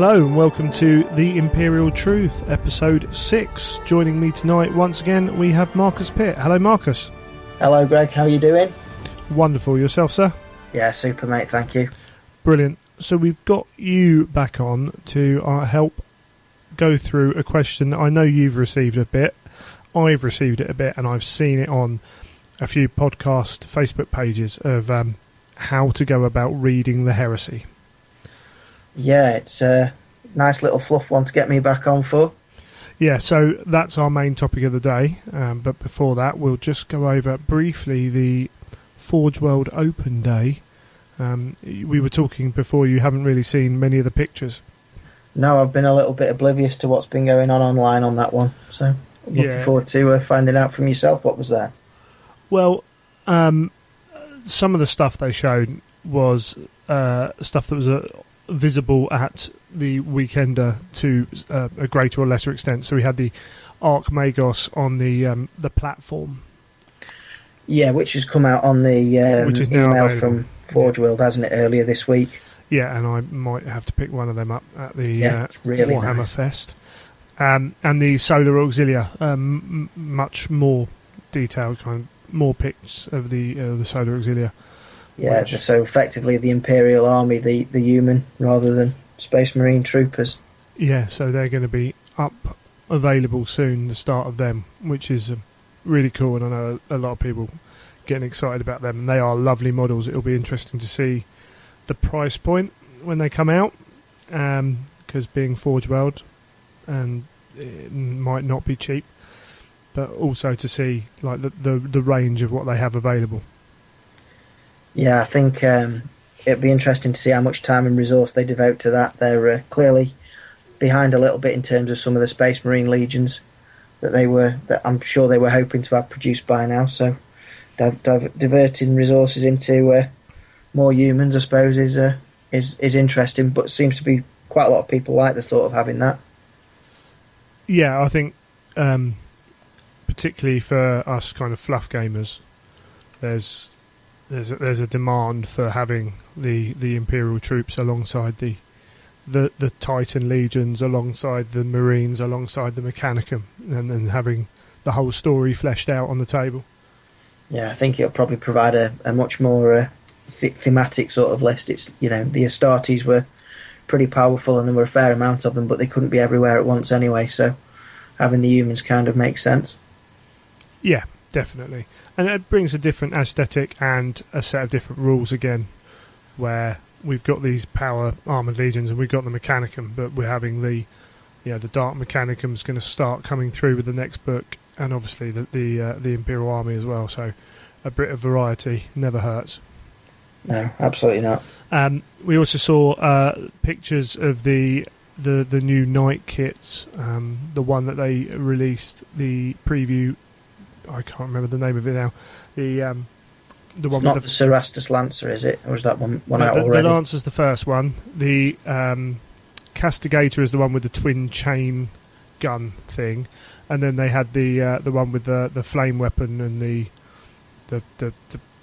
Hello and welcome to The Imperial Truth, episode 6. Joining me tonight once again we have Marcus Pitt. Hello Marcus. Hello Greg, how are you doing? Wonderful. Yourself, sir? Yeah, super mate, thank you. Brilliant. So we've got you back on to help go through a question that I know you've received a bit, I've received it a bit, and I've seen it on a few podcast Facebook pages of how to go about reading the Heresy. Yeah, it's a nice little fluff one to get me back on for. Yeah, so that's our main topic of the day. But before that, we'll just go over briefly the Forge World Open Day. We were talking before, you haven't really seen many of the pictures. No, I've been a little bit oblivious to what's been going on online on that one. So I'm looking forward to finding out from yourself what was there. Well, some of the stuff they showed was stuff that was visible at the Weekender to a greater or lesser extent. So we had the Archmagos on the platform. Yeah, which has come out on the which is email available from Forge World, hasn't it, earlier this week? Yeah, and I might have to pick one of them up at the really Warhammer nice. Fest. And the Solar Auxilia, much more detailed, more pics of the Solar Auxilia. Yeah, so effectively the Imperial Army, the human, rather than Space Marine troopers. Yeah, so they're going to be available soon, the start of them, which is really cool, and I know a lot of people getting excited about them, and they are lovely models. It'll be interesting to see the price point when they come out, because being Forge World, and it might not be cheap, but also to see like the range of what they have available. Yeah, I think it'd be interesting to see how much time and resource they devote to that. They're clearly behind a little bit in terms of some of the Space Marine Legions that I'm sure they were hoping to have produced by now. So diverting resources into more humans, I suppose, is interesting. But seems to be quite a lot of people like the thought of having that. Yeah, I think particularly for us kind of fluff gamers, there's a demand for having the Imperial troops alongside the Titan legions, alongside the Marines, alongside the Mechanicum, and then having the whole story fleshed out on the table. Yeah, I think it'll probably provide a much more thematic sort of list. It's the Astartes were pretty powerful and there were a fair amount of them, but they couldn't be everywhere at once anyway, so having the humans kind of makes sense. Yeah, definitely. And it brings a different aesthetic and a set of different rules again, where we've got these power armoured legions and we've got the Mechanicum, but we're having the Dark Mechanicum's going to start coming through with the next book, and obviously the Imperial Army as well. So a bit of variety never hurts. No, absolutely not. We also saw pictures of the new Knight kits, the one that they released, the preview. I can't remember the name of it now. The one it's not the Cerastus Lancer, is it? Or is that one out already? The Lancer's the first one. The Castigator is the one with the twin chain gun thing, and then they had the one with the flame weapon and the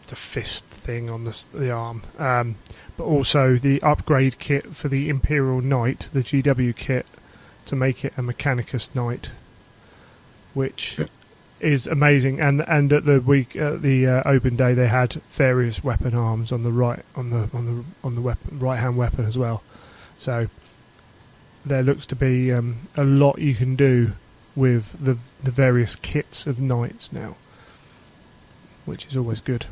fist thing on the arm. But also the upgrade kit for the Imperial Knight, the GW kit, to make it a Mechanicus Knight, which is amazing. And at the open day they had various weapon arms on the right on the weapon, right hand weapon as well. So there looks to be a lot you can do with the various kits of knights now, which is always good.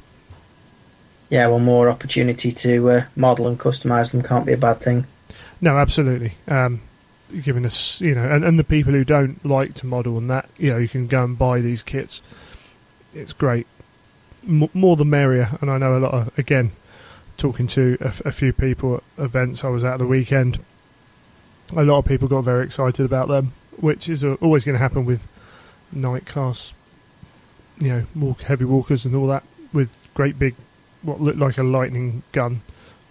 Yeah, well, more opportunity to model and customise them can't be a bad thing. No, absolutely. Giving us, and the people who don't like to model and that, you can go and buy these kits. It's great. More the merrier. And I know a lot of, again, talking to a few people at events I was at the weekend, a lot of people got very excited about them, which is always going to happen with night class, heavy walkers and all that, with great big, what looked like a lightning gun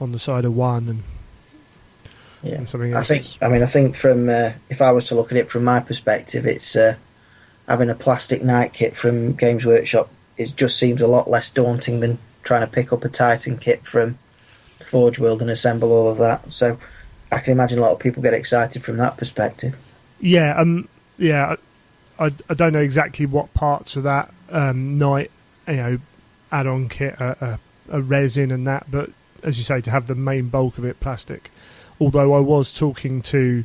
on the side of one, and something else. I think from if I was to look at it from my perspective, it's having a plastic night kit from Games Workshop. It just seems a lot less daunting than trying to pick up a Titan kit from Forge World and assemble all of that. So I can imagine a lot of people get excited from that perspective. Yeah, yeah. I don't know exactly what parts of that night, add-on kit are resin and that, but as you say, to have the main bulk of it plastic. Although I was talking to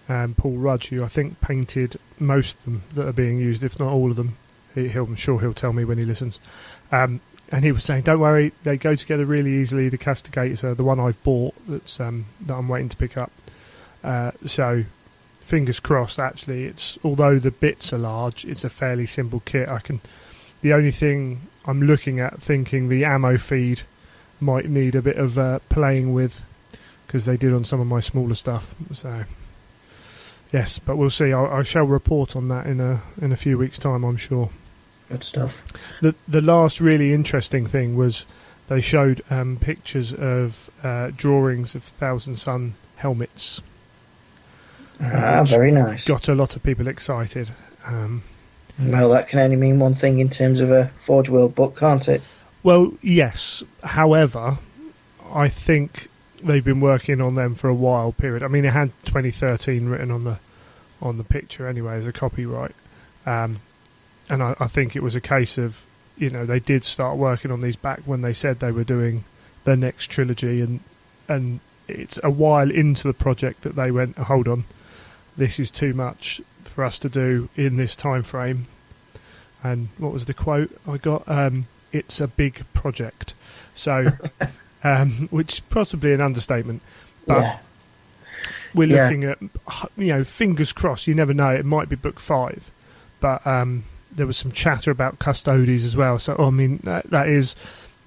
Paul Rudge, who I think painted most of them that are being used, if not all of them. I'm sure he'll tell me when he listens. And he was saying, don't worry, they go together really easily. The Castigators are the one I've bought that I'm waiting to pick up. So fingers crossed. Actually, although the bits are large, it's a fairly simple kit. The only thing I'm looking at, thinking the ammo feed might need a bit of playing with, because they did on some of my smaller stuff. So yes, but we'll see. I shall report on that in a few weeks' time, I'm sure. Good stuff. The last really interesting thing was they showed pictures of drawings of Thousand Sun helmets. Very nice. Got a lot of people excited. Well, that can only mean one thing in terms of a Forge World book, can't it? Well, yes. However, I think they've been working on them for a while period. I mean, it had 2013 written on the picture anyway as a copyright. And I think it was a case of, they did start working on these back when they said they were doing the next trilogy, and it's a while into the project that they went, hold on, this is too much for us to do in this time frame. And what was the quote I got? It's a big project. So, which is possibly an understatement, but yeah. We're looking at, fingers crossed, you never know, it might be book 5, but there was some chatter about custodies as well. So, I mean, that is,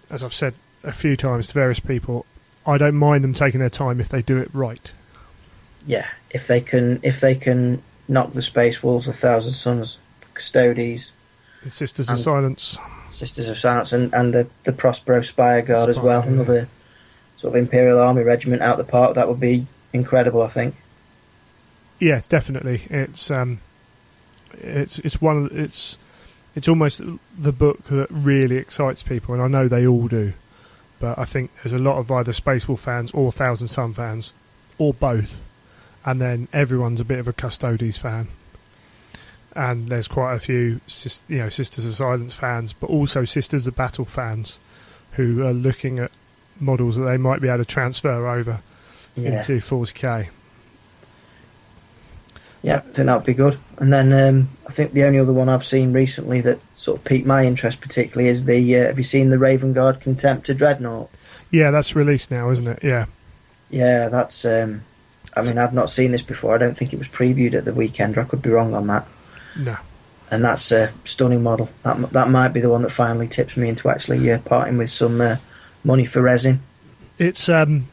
as I've said a few times to various people, I don't mind them taking their time if they do it right. Yeah, if they can knock the Space Wolves, the Thousand Suns, Custodies, the Sisters of Silence, and the Prospero Spire Guard as well, another sort of Imperial Army regiment out the park. That would be incredible, I think. Yeah, definitely. It's almost the book that really excites people, and I know they all do. But I think there's a lot of either Space Wolf fans or Thousand Sun fans, or both, and then everyone's a bit of a Custodes fan. And there's quite a few, Sisters of Silence fans, but also Sisters of Battle fans, who are looking at models that they might be able to transfer over into 40k. Yeah, I think that would be good. And then I think the only other one I've seen recently that sort of piqued my interest particularly is have you seen the Raven Guard Contemptor Dreadnought? Yeah, that's released now, isn't it? Yeah. Yeah, that's... I've not seen this before. I don't think it was previewed at the weekend, or I could be wrong on that. No. And that's a stunning model. That might be the one that finally tips me into actually parting with some money for resin. It's... I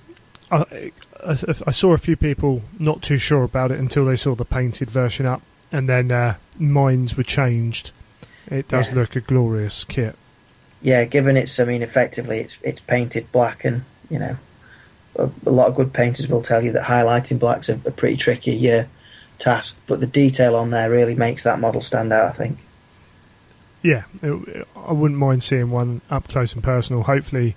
saw a few people not too sure about it until they saw the painted version up, and then minds were changed. It does look a glorious kit. Yeah, given effectively it's painted black, and a lot of good painters will tell you that highlighting black's a pretty tricky task, but the detail on there really makes that model stand out, I think. Yeah, I wouldn't mind seeing one up close and personal. Hopefully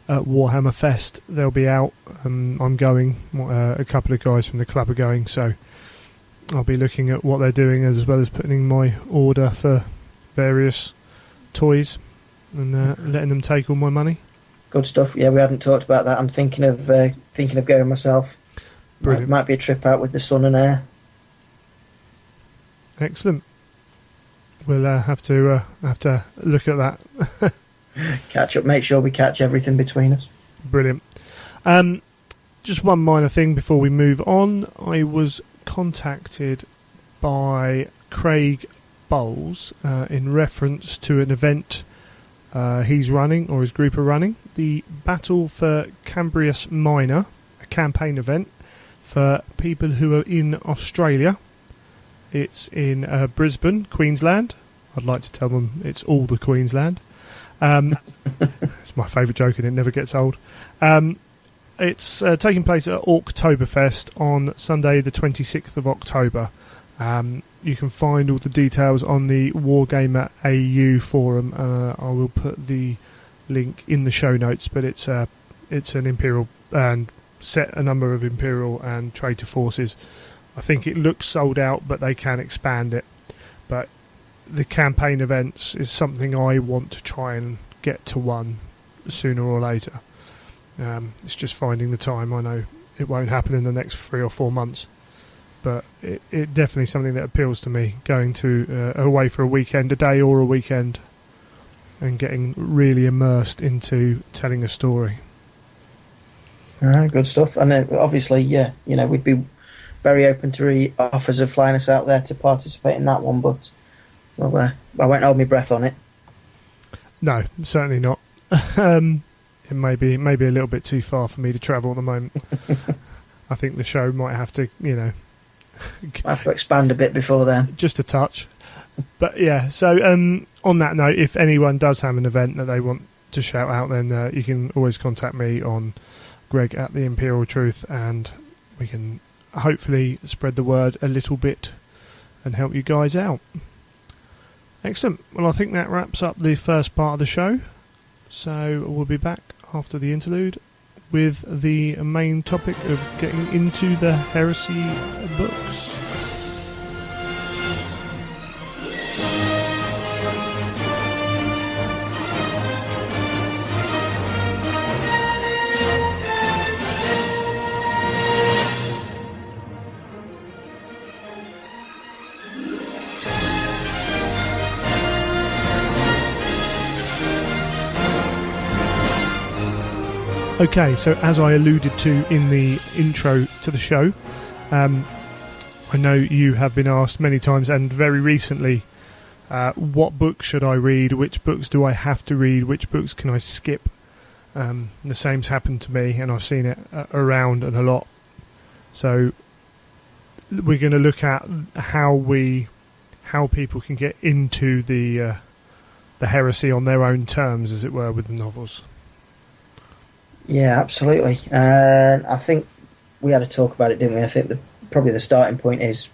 at Warhammer Fest they'll be out. I'm going, a couple of guys from the club are going, so I'll be looking at what they're doing as well as putting in my order for various toys and letting them take all my money. Good stuff. Yeah, we hadn't talked about that. I'm thinking of going myself. Brilliant. Might be a trip out with the Sun and Air. Excellent. We'll have to look at that. Catch up. Make sure we catch everything between us. Brilliant. Just one minor thing before we move on. I was contacted by Craig Bowles in reference to an event he's running, or his group are running, the Battle for Cambrius Minor, a campaign event for people who are in Australia. It's in Brisbane, Queensland. I'd like to tell them it's all the Queensland. It's my favourite joke and it never gets old. It's taking place at Oktoberfest on Sunday the 26th of October. You can find all the details on the Wargamer AU forum. I will put the link in the show notes, but it's an Imperial and set a number of Imperial and Traitor forces. I think it looks sold out, but they can expand it. But the campaign events is something I want to try and get to one sooner or later. It's just finding the time. I know it won't happen in the next 3 or 4 months, but it definitely something that appeals to me, going to away for a weekend, a day or a weekend, and getting really immersed into telling a story. Good stuff. And obviously, we'd be very open to offers of flying us out there to participate in that one, but I won't hold my breath on it. No, certainly not. It may be a little bit too far for me to travel at the moment. I think the show might have to, I have to expand a bit before then. Just a touch. But yeah, so on that note, if anyone does have an event that they want to shout out, then you can always contact me on Greg at the Imperial Truth, and we can hopefully spread the word a little bit and help you guys out. Excellent. Well, I think that wraps up the first part of the show. So we'll be back after the interlude with the main topic of getting into the Heresy books. Okay, so as I alluded to in the intro to the show, I know you have been asked many times and very recently, what books should I read, which books do I have to read, which books can I skip. The same's happened to me, and I've seen it around and a lot. So we're going to look at how people can get into the heresy on their own terms, as it were, with the novels. Yeah, absolutely. I think we had a talk about it, didn't we? I think probably the starting point is,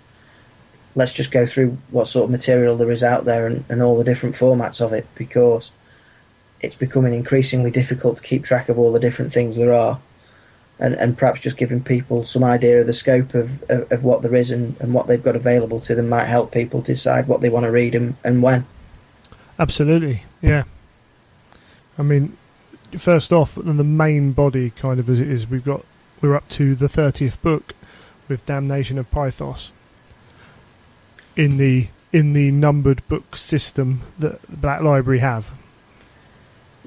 let's just go through what sort of material there is out there and all the different formats of it, because it's becoming increasingly difficult to keep track of all the different things there are, and perhaps just giving people some idea of the scope of what there is and what they've got available to them might help people decide what they want to read and when. Absolutely, yeah. I mean, first off, the main body, kind of as it is, we're up to the 30th book with Damnation of Pythos in the numbered book system that the Black Library have.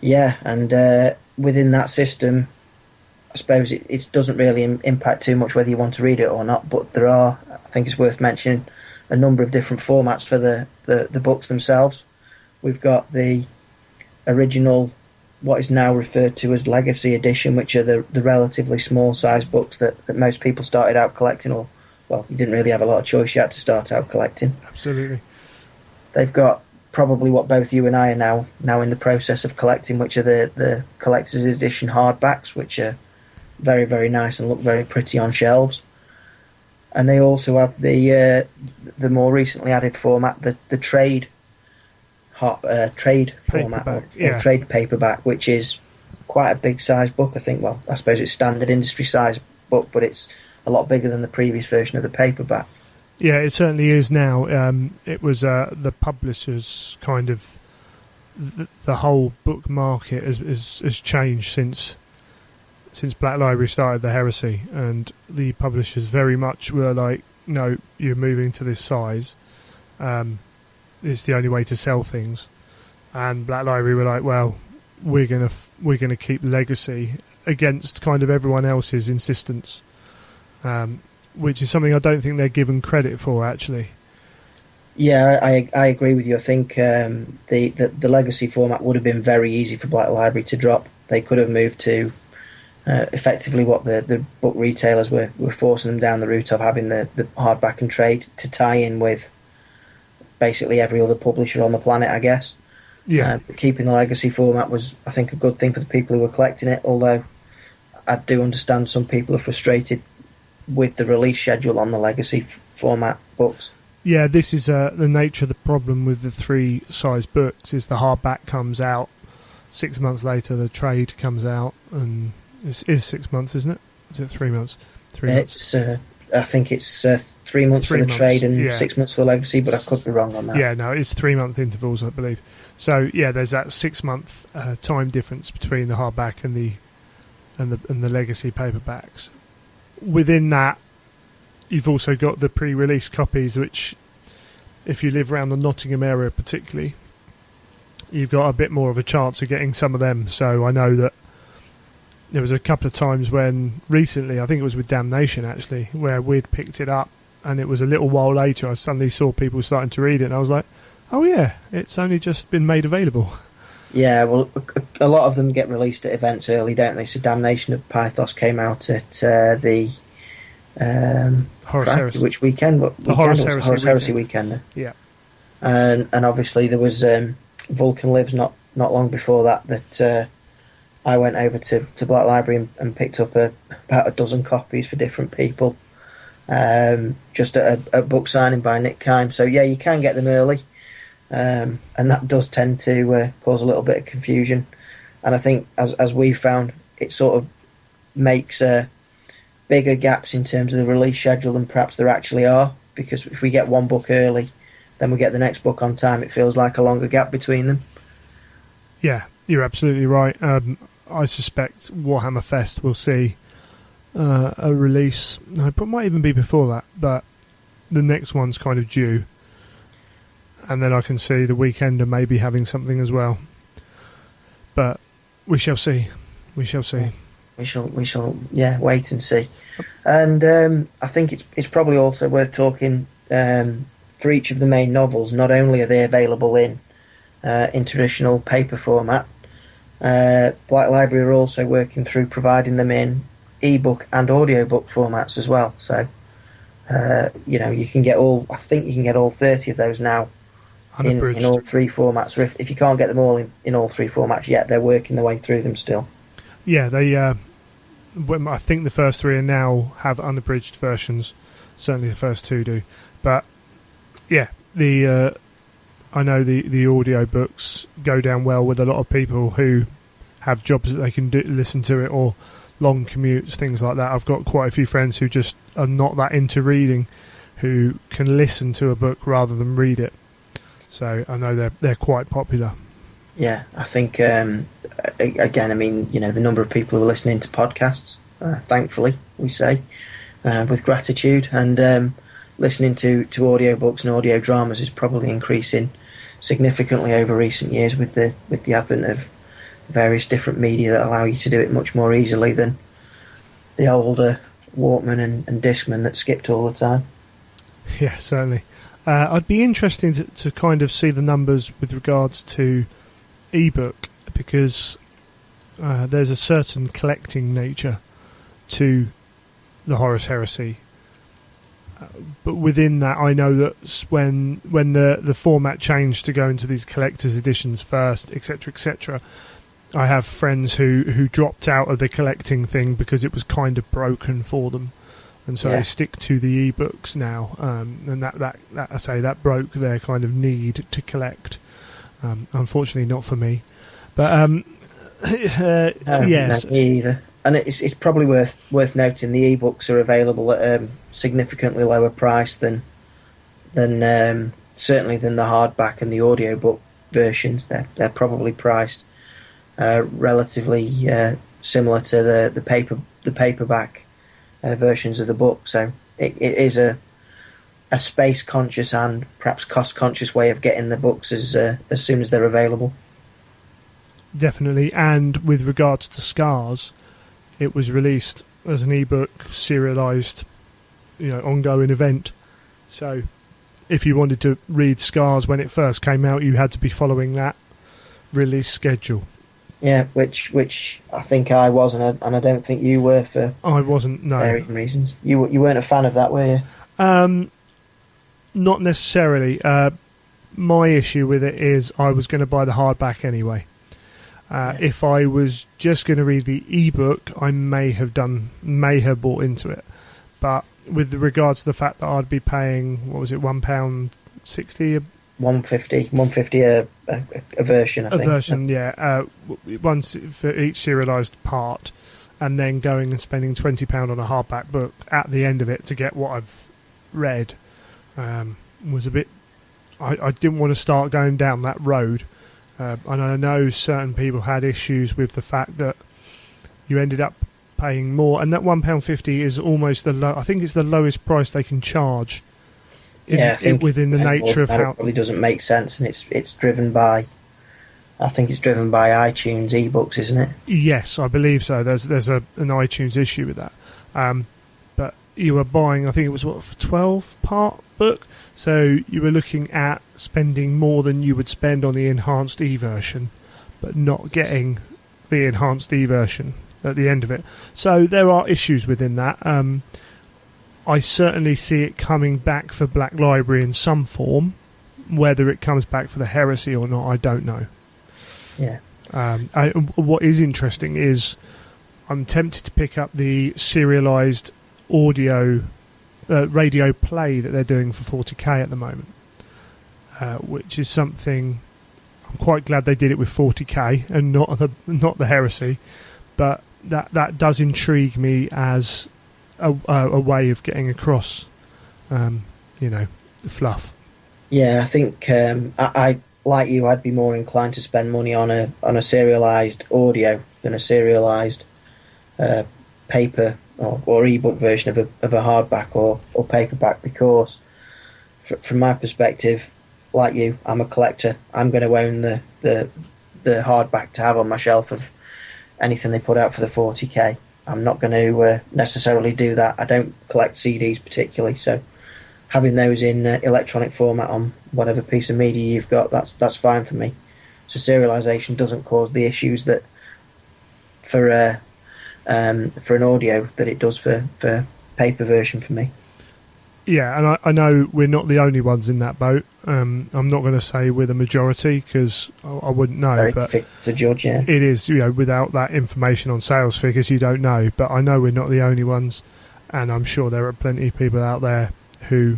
Yeah, and within that system, I suppose it doesn't really impact too much whether you want to read it or not, but there are, I think it's worth mentioning, a number of different formats for the books themselves. We've got the original, what is now referred to as Legacy Edition, which are the relatively small size books that most people started out collecting, or, well, you didn't really have a lot of choice, you had to start out collecting. Absolutely. They've got probably what both you and I are now in the process of collecting, which are the Collector's Edition hardbacks, which are very, very nice and look very pretty on shelves. And they also have the more recently added format, the trade format, or trade paperback, which is quite a big size book. I think, well, I suppose it's standard industry size book, but it's a lot bigger than the previous version of the paperback. Yeah, it certainly is now. It was the publishers kind of the whole book market has changed since Black Library started the Heresy, and the publishers very much were like, no, you're moving to this size. It's the only way to sell things. And Black Library were like, well, we're gonna keep Legacy against kind of everyone else's insistence, which is something I don't think they're given credit for, actually. Yeah, I agree with you. I think the Legacy format would have been very easy for Black Library to drop. They could have moved to effectively what the book retailers were forcing them down the route of, having the hardback and trade to tie in with basically every other publisher on the planet, I guess. Yeah. Keeping the Legacy format was, I think, a good thing for the people who were collecting it, although I do understand some people are frustrated with the release schedule on the Legacy format books. Yeah, this is the nature of the problem with the 3 size books, is the hardback comes out 6 months later, the trade comes out, and it is 6 months, isn't it? Is it 3 months? 3 months. It's I think it's 3 months for the trade and 6 months for the legacy, but I could be wrong on that. Yeah, no, it's 3 month intervals, I believe. So yeah, there's that 6 month time difference between the hardback and the legacy paperbacks. Within that, you've also got the pre-release copies, which, if you live around the Nottingham area particularly, you've got a bit more of a chance of getting some of them. So I know that there was a couple of times when recently, I think it was with Damnation actually, where we'd picked it up and it was a little while later I suddenly saw people starting to read it and I was like, oh yeah, it's only just been made available. Yeah, well, a lot of them get released at events early, don't they? So Damnation of Pythos came out at the Horus Heresy. Which weekend? The Horus Heresy weekend. Yeah. And obviously there was Vulcan Lives not long before that I went over to Black Library and picked up about a dozen copies for different people, just at a book signing by Nick Kime. So yeah, you can get them early, and that does tend to cause a little bit of confusion. And I think, as we found, it sort of makes bigger gaps in terms of the release schedule than perhaps there actually are, because if we get one book early, then we get the next book on time, it feels like a longer gap between them. Yeah, you're absolutely right. I suspect Warhammer Fest will see a release. No, it might even be before that, but the next one's kind of due. And then I can see the Weekender maybe having something as well. But we shall see. We shall see. We shall, yeah, wait and see. And I think it's probably also worth talking for each of the main novels. Not only are they available in traditional paper format, Black Library are also working through providing them in ebook and audiobook formats as well. So you can get all. I think you can get all 30 of those now in all three formats. Or if you can't get them all in all three formats yet, they're working their way through them still. Yeah, they. I think the first three are now have unabridged versions. Certainly, the first two do. But yeah, I know the audio books go down well with a lot of people who have jobs that they can listen to it, or long commutes, things like that. I've got quite a few friends who just are not that into reading, who can listen to a book rather than read it. So I know they're quite popular. Yeah, I think again, I mean, the number of people who are listening to podcasts, thankfully, we say, with gratitude, and listening to audiobooks and audio dramas is probably increasing significantly over recent years with the advent of various different media that allow you to do it much more easily than the older Walkman and Discman that skipped all the time. Yeah, certainly. I'd be interested to kind of see the numbers with regards to ebook, because there's a certain collecting nature to the Horus Heresy. But within that, I know that when the format changed to go into these collector's editions first, etc., I have friends who dropped out of the collecting thing because it was kind of broken for them, and so they stick to the ebooks now. And that I say that broke their kind of need to collect. Unfortunately, not for me. But yes, no, me either. And it's probably worth noting the ebooks are available at a significantly lower price than certainly than the hardback and the audiobook versions. They're probably priced relatively similar to the paperback versions of the book. So it is a space conscious and perhaps cost conscious way of getting the books as soon as they're available. Definitely. And with regards to Scars, it was released as an ebook, serialized, ongoing event. So if you wanted to read Scars when it first came out, you had to be following that release schedule. Yeah, which I think I was, and I don't think you were for. I wasn't. No, varying reasons. You weren't a fan of that, were you? Not necessarily. My issue with it is I was going to buy the hardback anyway. If I was just going to read the ebook, I may have bought into it. But with regards to the fact that I'd be paying, what was it, £1.60? £1.50 a version, I think. A version, yeah. Once for each serialised part. and then going and spending £20 on a hardback book at the end of it to get what I've read was a bit. I didn't want to start going down that road, and I know certain people had issues with the fact that you ended up paying more, and that £1.50 is almost I think it's the lowest price they can charge. I think within the nature of how it probably doesn't make sense, and it's driven by. I think it's driven by iTunes ebooks, isn't it? Yes, I believe so. There's an iTunes issue with that, but you were buying. I think it was a 12-part book, so you were looking at spending more than you would spend on the enhanced e-version, but not getting the enhanced e-version at the end of it. So there are issues within that. I certainly see it coming back for Black Library in some form. Whether it comes back for the Heresy or not, I don't know. Yeah. What is interesting is I'm tempted to pick up the serialized audio radio play that they're doing for 40k at the moment, which is something I'm quite glad they did it with 40k and not the Heresy, but that does intrigue me as a way of getting across, the fluff. Yeah, I think I like you. I'd be more inclined to spend money on a serialized audio than a serialized paper or ebook version of a hardback or paperback, because from my perspective, like you, I'm a collector. I'm going to own the hardback to have on my shelf of anything they put out for the 40k. I'm not going to necessarily do that. I don't collect CDs particularly, so having those in electronic format on whatever piece of media you've got, that's fine for me. So serialization doesn't cause the issues that for an audio that it does for paper version for me. Yeah, and I know we're not the only ones in that boat. I'm not going to say we're the majority because I wouldn't know. Very but fit to judge, yeah. It is, without that information on sales figures, you don't know. But I know we're not the only ones, and I'm sure there are plenty of people out there who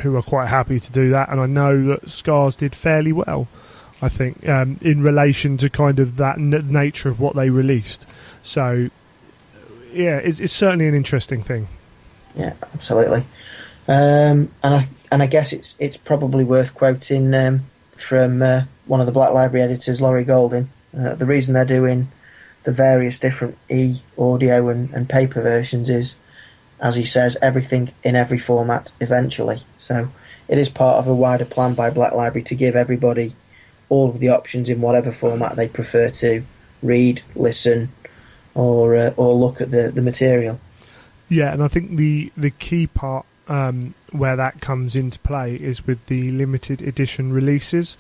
are quite happy to do that. And I know that Scars did fairly well, I think, in relation to kind of that nature of what they released. So, yeah, it's certainly an interesting thing. Yeah, absolutely. And I guess it's probably worth quoting from one of the Black Library editors, Laurie Golding. The reason they're doing the various different audio and paper versions is, as he says, everything in every format eventually. So it is part of a wider plan by Black Library to give everybody all of the options in whatever format they prefer to read, listen, or look at the material. Yeah, and I think the key part where that comes into play is with the limited edition releases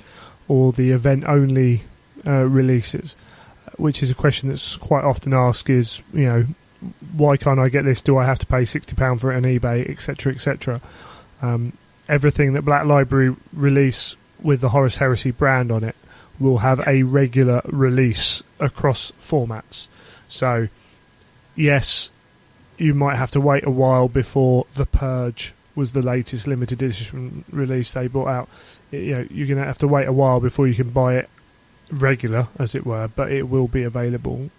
or the event-only releases, which is a question that's quite often asked is, why can't I get this? Do I have to pay £60 for it on eBay, etc., etc.? Everything that Black Library release with the Horus Heresy brand on it will have a regular release across formats. So, yes, you might have to wait a while before The Purge was the latest limited edition release they brought out. You're going to have to wait a while before you can buy it regular, as it were, but it will be available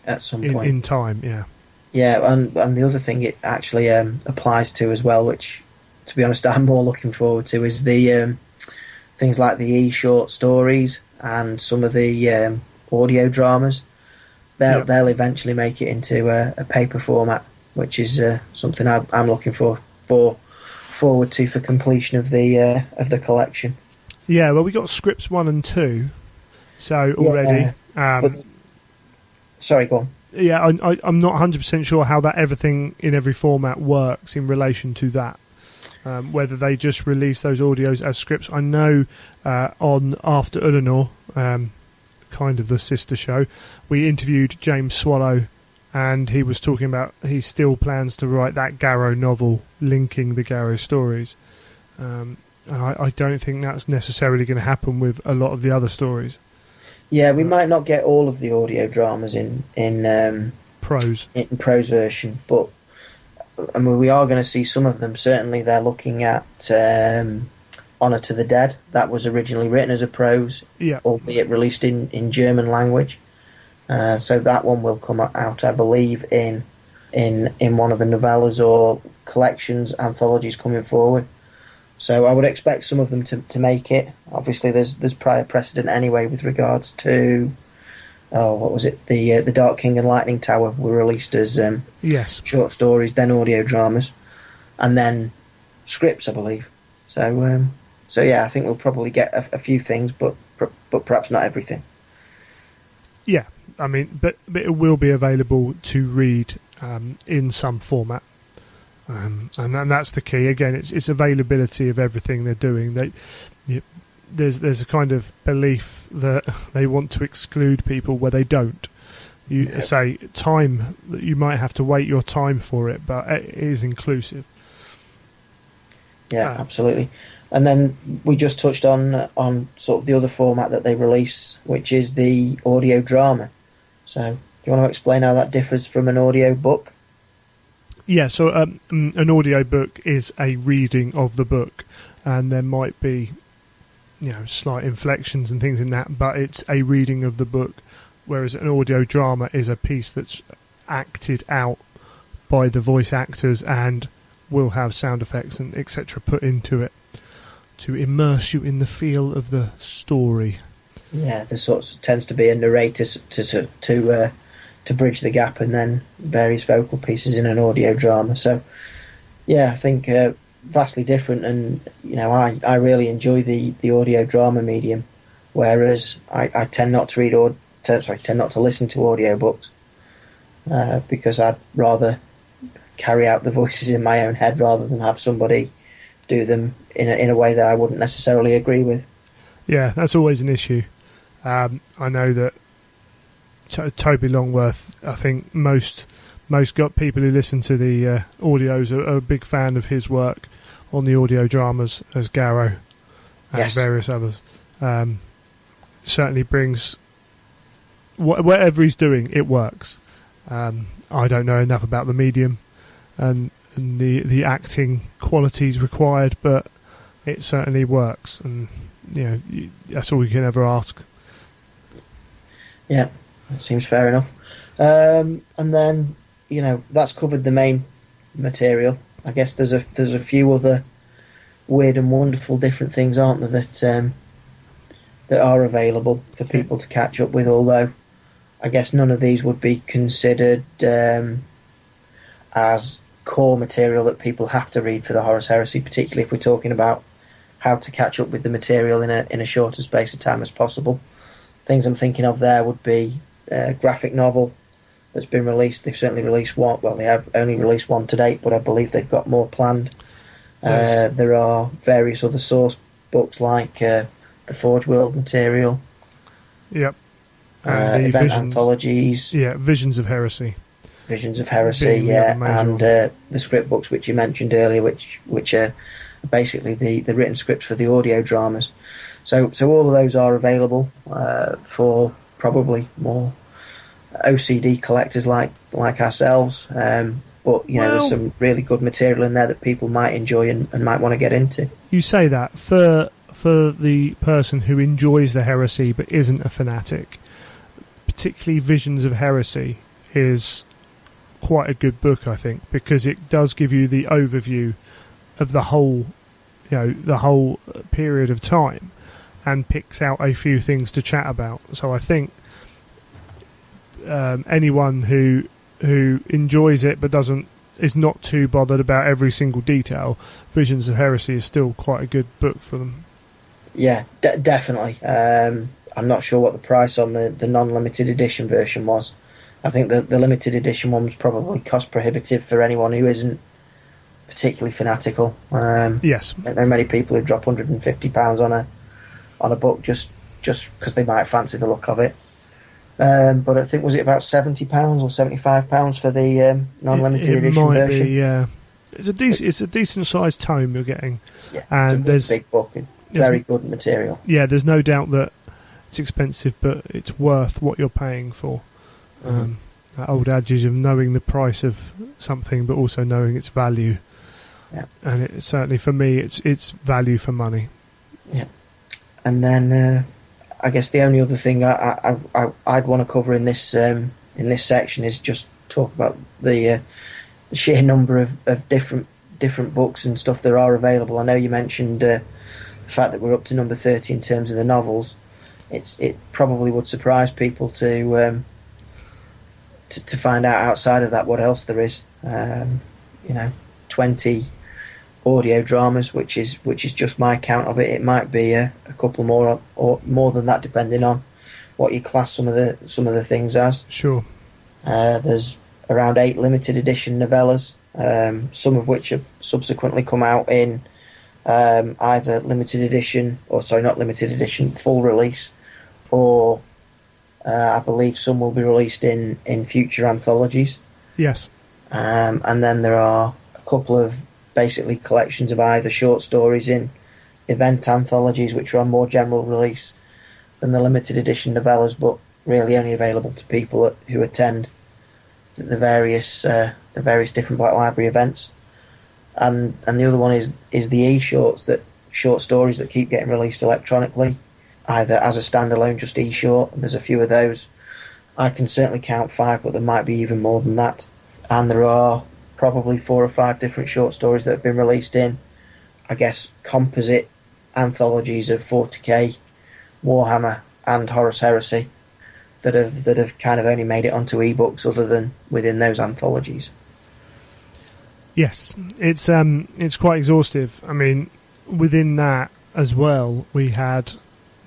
at some point in time. Yeah. Yeah, and the other thing it actually applies to as well, which, to be honest, I'm more looking forward to, is the things like the e-short stories and some of the audio dramas. They'll eventually make it into a paper format, which is something I'm looking forward to for completion of the collection. Yeah, well, we got scripts 1 and 2, so already. Sorry, go on. Yeah, I'm not 100% sure how that everything in every format works in relation to that. Whether they just release those audios as scripts. I know on After Eleanor, kind of the sister show, we interviewed James Swallow, and he was talking about he still plans to write that Garrow novel linking the Garrow stories. And I don't think that's necessarily going to happen with a lot of the other stories. Yeah, we might not get all of the audio dramas in prose version, but I mean, we are going to see some of them. Certainly, they're looking at Honour to the Dead. That was originally written as a prose, albeit released in German language. So that one will come out, I believe, in one of the novellas or collections, anthologies coming forward. So I would expect some of them to make it. Obviously, there's prior precedent anyway with regards to what was it? The Dark King and Lightning Tower were released as yes, short stories, then audio dramas, and then scripts, I believe. So yeah, I think we'll probably get a few things, but perhaps not everything. Yeah, I mean, but it will be available to read in some format. And that's the key. Again, it's availability of everything they're doing. There's a kind of belief that they want to exclude people where they don't. You say time that you might have to wait your time for it, but it is inclusive. Yeah, absolutely. And then we just touched on sort of the other format that they release, which is the audio drama. So, do you want to explain how that differs from an audio book? Yeah, so an audio book is a reading of the book, and there might be, slight inflections and things in that, but it's a reading of the book, whereas an audio drama is a piece that's acted out by the voice actors and will have sound effects and etc. put into it to immerse you in the feel of the story. Yeah, there sort of tends to be a narrator to bridge the gap, and then various vocal pieces in an audio drama. So, yeah, I think vastly different, and I really enjoy the audio drama medium, whereas I tend not to tend not to listen to audiobooks because I'd rather carry out the voices in my own head rather than have somebody do them in a way that I wouldn't necessarily agree with. Yeah, that's always an issue. I know that Toby Longworth, I think most got people who listen to the audios are a big fan of his work on the audio dramas as Garrow and various others. Certainly brings whatever he's doing, it works. I don't know enough about the medium and the acting qualities required, but it certainly works, and that's all we can ever ask. Yeah, that seems fair enough. And then that's covered the main material. I guess there's a few other weird and wonderful different things, aren't there, that are available for people to catch up with, although I guess none of these would be considered as core material that people have to read for the Horus Heresy, particularly if we're talking about how to catch up with the material in a shorter space of time as possible. Things I'm thinking of there would be a graphic novel that's been released. They've certainly released one. Well, they have only released one to date, but I believe they've got more planned. Nice. There are various other source books like the Forge World material. Yep. Event anthologies. Yeah, Visions of Heresy. Visions of Heresy, yeah, and the script books which you mentioned earlier, which are basically the written scripts for the audio dramas. So all of those are available for probably more OCD collectors like ourselves. But there's some really good material in there that people might enjoy and might want to get into. You say that for the person who enjoys the Heresy but isn't a fanatic, particularly Visions of Heresy is quite a good book, I think, because it does give you the overview of the whole period of time and picks out a few things to chat about. So I think anyone who enjoys it but is not too bothered about every single detail, Visions of Heresy is still quite a good book for them. Yeah, definitely. I'm not sure what the price on the non-limited edition version was. I think the limited edition one was probably cost prohibitive for anyone who isn't particularly fanatical. Yes, I know many people who drop £150 on a book just because they might fancy the look of it. But I think, was it about £70 or £75 for the non-limited edition might version? Be, yeah, it's a decent sized tome you're getting. Yeah, and it's a big book and very good material. Yeah, there's no doubt that it's expensive, but it's worth what you're paying for. That old adage of knowing the price of something, but also knowing its value. Yeah, and it certainly for me, it's value for money. Yeah, and then I guess the only other thing I'd want to cover in this section is just talk about the sheer number of different books and stuff that are available. I know you mentioned the fact that we're up to number 30 in terms of the novels. It probably would surprise people to find out outside of that what else there is. 20 audio dramas, which is just my count of it. It might be a couple more or more than that, depending on what you class some of the things as. Sure. There's around 8 limited edition novellas, some of which have subsequently come out in either limited edition, or sorry, not limited edition, full release, or I believe some will be released in future anthologies. Yes. And then there are a couple of basically collections of either short stories in event anthologies, which are on more general release than the limited edition novellas, but really only available to people who attend the various different Black Library events. And the other one is the e-shorts, that short stories that keep getting released electronically, either as a standalone, just e-short, and there's a few of those. I can certainly count 5, but there might be even more than that. And there are probably 4 or 5 different short stories that have been released in, I guess, composite anthologies of 40k, Warhammer, and Horus Heresy that have kind of only made it onto ebooks other than within those anthologies. Yes, it's quite exhaustive. I mean, within that as well, we had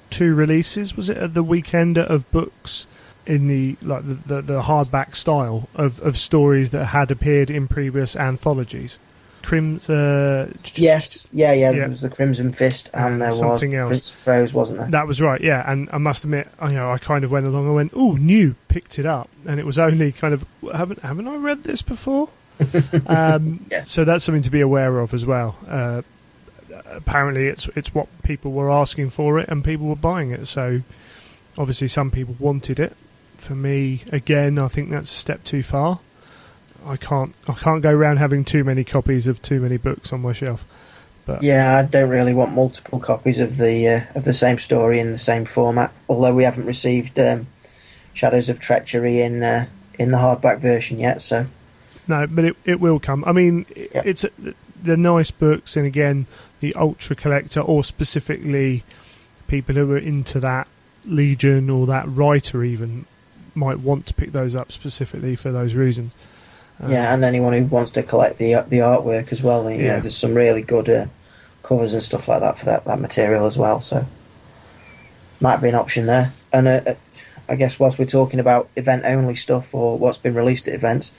2 releases. Was it at the weekend of books in the hardback style of stories that had appeared in previous anthologies? Yes, yeah. There was the Crimson Fist, and there was something else. Prince of Prose, wasn't there? That was right, yeah. And I must admit, I kind of went along and went, "Oh, new," picked it up, and it was only kind of, haven't I read this before? Yes. So that's something to be aware of as well. Apparently, it's what people were asking for it, and people were buying it. So obviously, some people wanted it. For me, again, I think that's a step too far. I can't go around having too many copies of too many books on my shelf. But yeah, I don't really want multiple copies of the same story in the same format. Although we haven't received Shadows of Treachery in the hardback version yet, so no, but it will come. I mean, yeah. They're nice books, and again, the ultra collector, or specifically people who are into that Legion or that writer even, might want to pick those up specifically for those reasons. Yeah, and anyone who wants to collect the artwork as well. You know, there's some really good covers and stuff like that for that material as well. So might be an option there. And I guess whilst we're talking about event-only stuff or what's been released at events,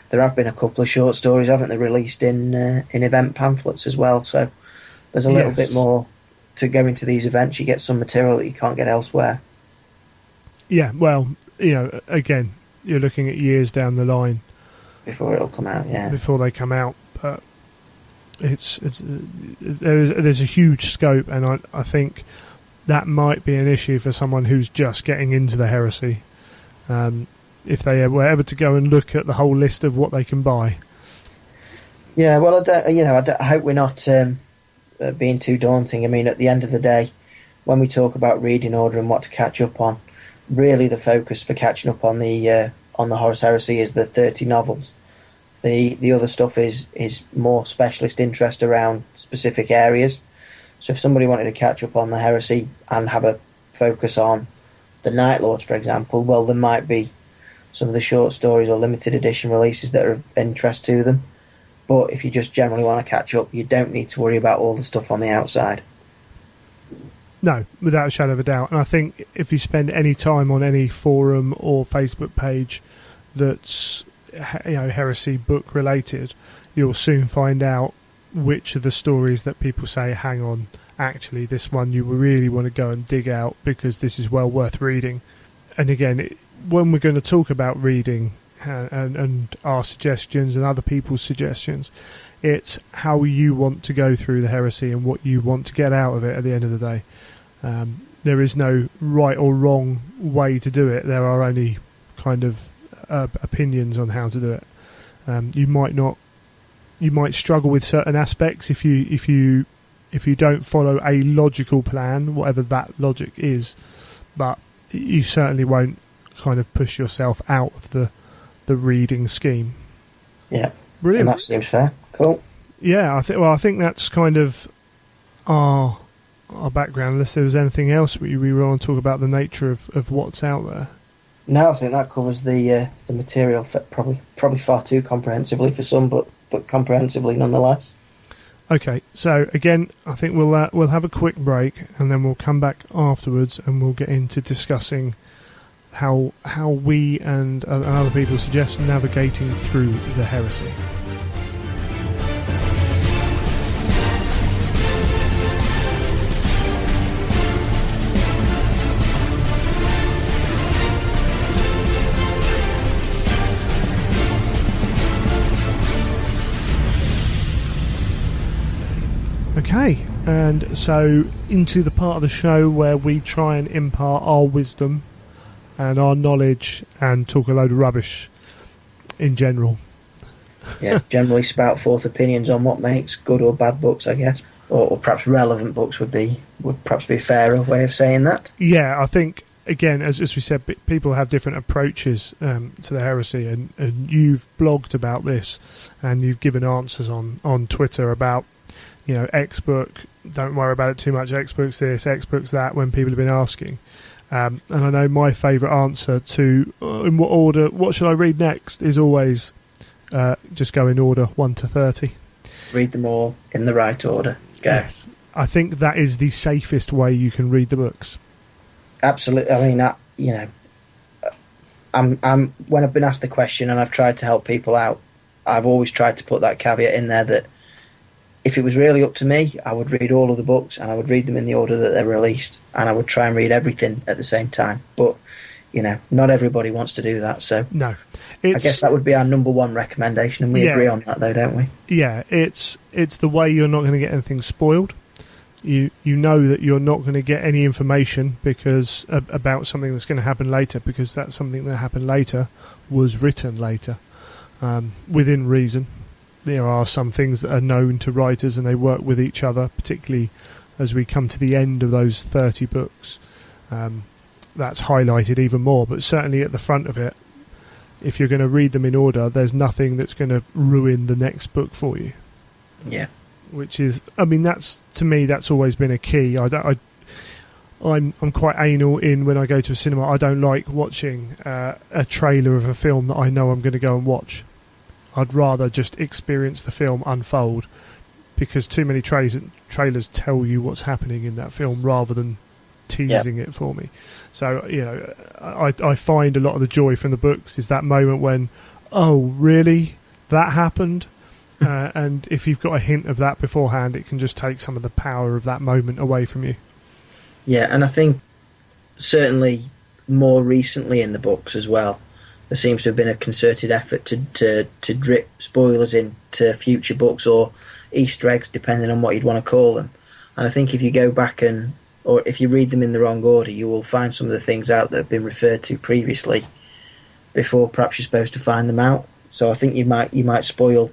there have been a couple of short stories, haven't they, released in event pamphlets as well. So there's a little bit more to go into these events. You get some material that you can't get elsewhere. Yeah, well, again, you're looking at years down the line before it'll come out, yeah. Before they come out, but there's a huge scope, and I think that might be an issue for someone who's just getting into the heresy. If they were ever to go and look at the whole list of what they can buy. Yeah, well, I hope we're not being too daunting. I mean, at the end of the day, when we talk about reading order and what to catch up on, really the focus for catching up on the Horus Heresy is the 30 novels. The other stuff is more specialist interest around specific areas. So if somebody wanted to catch up on the Heresy and have a focus on the Night Lords, for example, well, there might be some of the short stories or limited edition releases that are of interest to them. But if you just generally want to catch up, you don't need to worry about all the stuff on the outside. No, without a shadow of a doubt. And I think if you spend any time on any forum or Facebook page that's heresy book related, you'll soon find out which of the stories that people say, hang on, actually this one you really want to go and dig out because this is well worth reading. And again, when we're going to talk about reading and our suggestions and other people's suggestions, it's how you want to go through the heresy and what you want to get out of it at the end of the day. There is no right or wrong way to do it. There are only kind of opinions on how to do it. You might struggle with certain aspects if you don't follow a logical plan, whatever that logic is. but you certainly won't kind of push yourself out of the reading scheme. Yeah, Brilliant. and that seems fair. Cool. Yeah, I think that's kind of our background. Unless there was anything else we want to talk about the nature of what's out there. No, I think that covers the material probably far too comprehensively for some, but comprehensively nonetheless. Okay, so again, I think we'll have a quick break, and then we'll come back afterwards, and we'll get into discussing how we and other people suggest navigating through the heresy. Okay, and so into the part of the show where we try and impart our wisdom and our knowledge and talk a load of rubbish in general. Yeah, generally spout forth opinions on what makes good or bad books, I guess, or perhaps relevant books would perhaps be a fairer way of saying that. Yeah, I think again, as we said, people have different approaches to the heresy, and you've blogged about this, and you've given answers on Twitter about, you know, X book, don't worry about it too much, X book's this, X book's that, when people have been asking. And I know my favourite answer to in what order, what should I read next, is always just go in order 1 to 30. Read them all in the right order. Go. Yes, I think that is the safest way you can read the books. Absolutely. I mean, I'm when I've been asked the question and I've tried to help people out, I've always tried to put that caveat in there that if it was really up to me, I would read all of the books and I would read them in the order that they're released, and I would try and read everything at the same time. But, you know, not everybody wants to do that, so no, I guess that would be our number one recommendation, and we agree on that, though, don't we? Yeah, it's the way you're not going to get anything spoiled. You know that you're not going to get any information because about something that's going to happen later, because that something that happened later was written later, within reason. There are some things that are known to writers and they work with each other, particularly as we come to the end of those 30 books. That's highlighted even more, but certainly at the front of it, if you're going to read them in order, there's nothing that's going to ruin the next book for you. Yeah. Which is, I mean, that's, to me, that's always been a key. I'm quite anal in when I go to a cinema. I don't like watching a trailer of a film that I know I'm going to go and watch. I'd rather just experience the film unfold, because too many trailers tell you what's happening in that film rather than teasing it for me. So, you know, I find a lot of the joy from the books is that moment when, oh, really? That happened? And if you've got a hint of that beforehand, it can just take some of the power of that moment away from you. Yeah, and I think certainly more recently in the books as well, there seems to have been a concerted effort to drip spoilers into future books, or Easter eggs, depending on what you'd want to call them. And I think if you go back or if you read them in the wrong order, you will find some of the things out that have been referred to previously before perhaps you're supposed to find them out. So I think you might spoil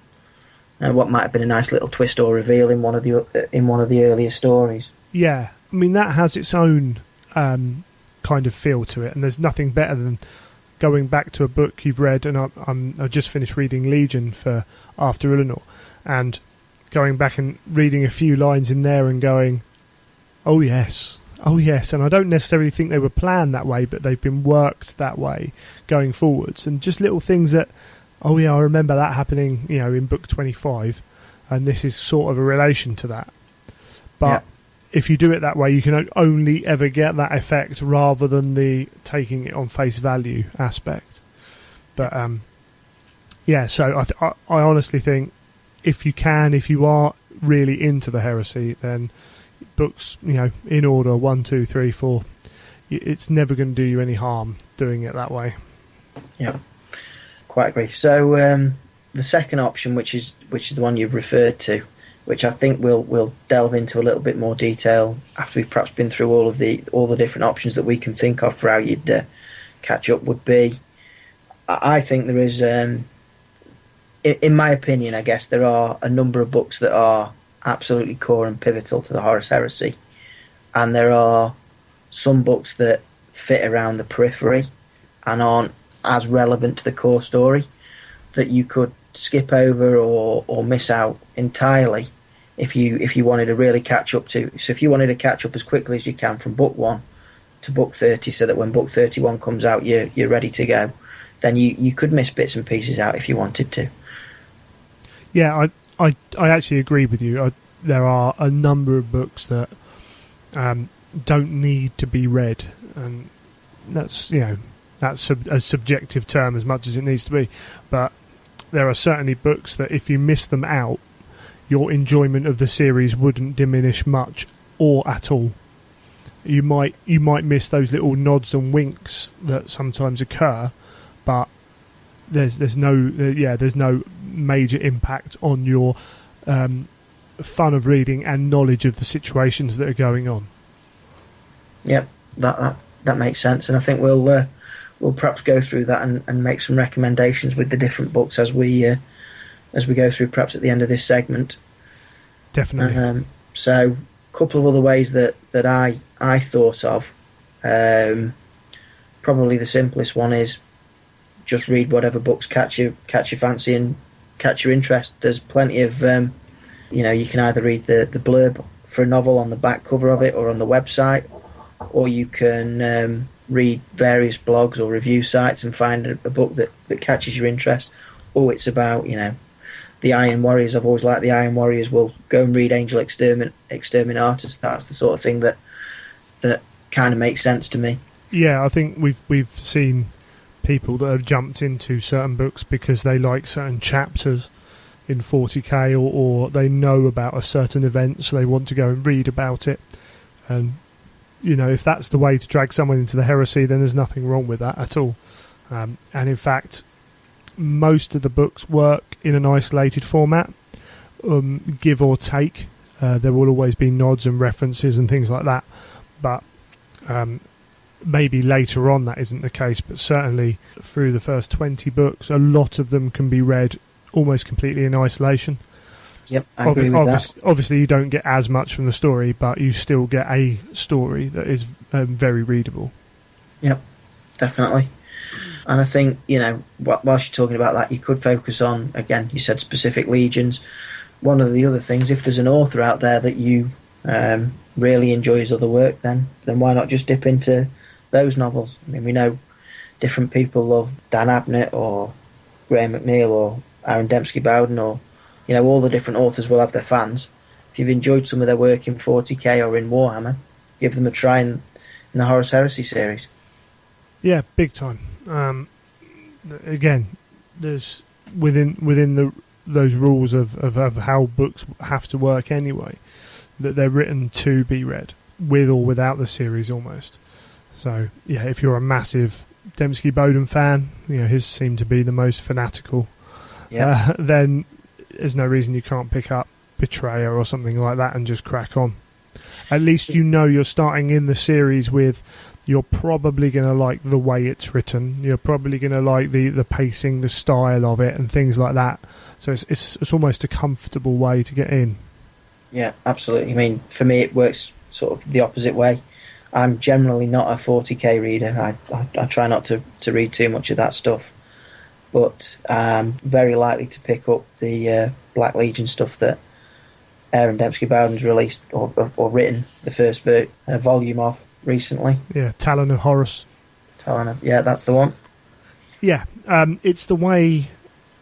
what might have been a nice little twist or reveal in one of the earlier stories. Yeah, I mean, that has its own kind of feel to it, and there's nothing better than going back to a book you've read. And I've just finished reading Legion for After Eleanor, and going back and reading a few lines in there and going, oh yes, and I don't necessarily think they were planned that way, but they've been worked that way going forwards, and just little things that, oh yeah, I remember that happening, you know, in book 25, and this is sort of a relation to that. But if you do it that way, you can only ever get that effect rather than the taking it on face value aspect. But so I honestly think if you are really into the heresy, then books, you know, in order 1, 2, 3, 4, it's never going to do you any harm doing it that way. Yeah, quite agree. So the second option, which is the one you've referred to, which I think we'll delve into a little bit more detail after we've perhaps been through all the different options that we can think of for how you'd catch up, would be, I think there is, in my opinion, I guess, there are a number of books that are absolutely core and pivotal to the Horus Heresy, and there are some books that fit around the periphery and aren't as relevant to the core story, that you could skip over or miss out entirely if you wanted to really catch up to. So if you wanted to catch up as quickly as you can from book 1 to book 30, so that when book 31 comes out you're ready to go, then you could miss bits and pieces out if you wanted to. Yeah, I actually agree with you. There are a number of books that don't need to be read, and that's a subjective term as much as it needs to be. But there are certainly books that if you miss them out, your enjoyment of the series wouldn't diminish much or at all. You might miss those little nods and winks that sometimes occur, but there's no major impact on your fun of reading and knowledge of the situations that are going on. Yep, that makes sense, and I think we'll perhaps go through that and make some recommendations with the different books as we go through, perhaps at the end of this segment. Definitely. So, a couple of other ways that I thought of. Probably the simplest one is just read whatever books catch your fancy and catch your interest. There's plenty of, you can either read the blurb for a novel on the back cover of it or on the website, or you can read various blogs or review sites and find a book that catches your interest. Oh, it's about, the Iron Warriors. I've always liked the Iron Warriors. Well, go and read Angel Exterminatus. That's the sort of thing that kind of makes sense to me. Yeah, I think we've seen people that have jumped into certain books because they like certain chapters in 40k, or they know about a certain event, so they want to go and read about it. And if that's the way to drag someone into the heresy, then there's nothing wrong with that at all. And in fact, most of the books work in an isolated format, give or take. There will always be nods and references and things like that, but maybe later on that isn't the case. But certainly through the first 20 books, a lot of them can be read almost completely in isolation. Yep, I agree with that. Obviously you don't get as much from the story, but you still get a story that is very readable. Yep, definitely. And I think, whilst you're talking about that, you could focus on, again, you said specific legions. One of the other things, if there's an author out there that you really enjoy his other work, then why not just dip into those novels? I mean, we know different people love Dan Abnett or Graham McNeil or Aaron Dembski-Bowden, or, all the different authors will have their fans. If you've enjoyed some of their work in 40k or in Warhammer, give them a try in the Horus Heresy series. Yeah, big time. Again, there's within those rules of how books have to work anyway, that they're written to be read with or without the series almost. So yeah, if you're a massive Dembski-Bowden fan, his seem to be the most fanatical. Yeah. Then there's no reason you can't pick up Betrayer or something like that and just crack on. At least you're starting in the series with, you're probably going to like the way it's written. You're probably going to like the pacing, the style of it, and things like that. So it's almost a comfortable way to get in. Yeah, absolutely. I mean, for me, it works sort of the opposite way. I'm generally not a 40k reader. I try not to read too much of that stuff. But I'm very likely to pick up the Black Legion stuff that Aaron Dembski-Bowden's released or written the first volume of recently. Yeah, Talon of Horus. Yeah, that's the one. Yeah, it's the way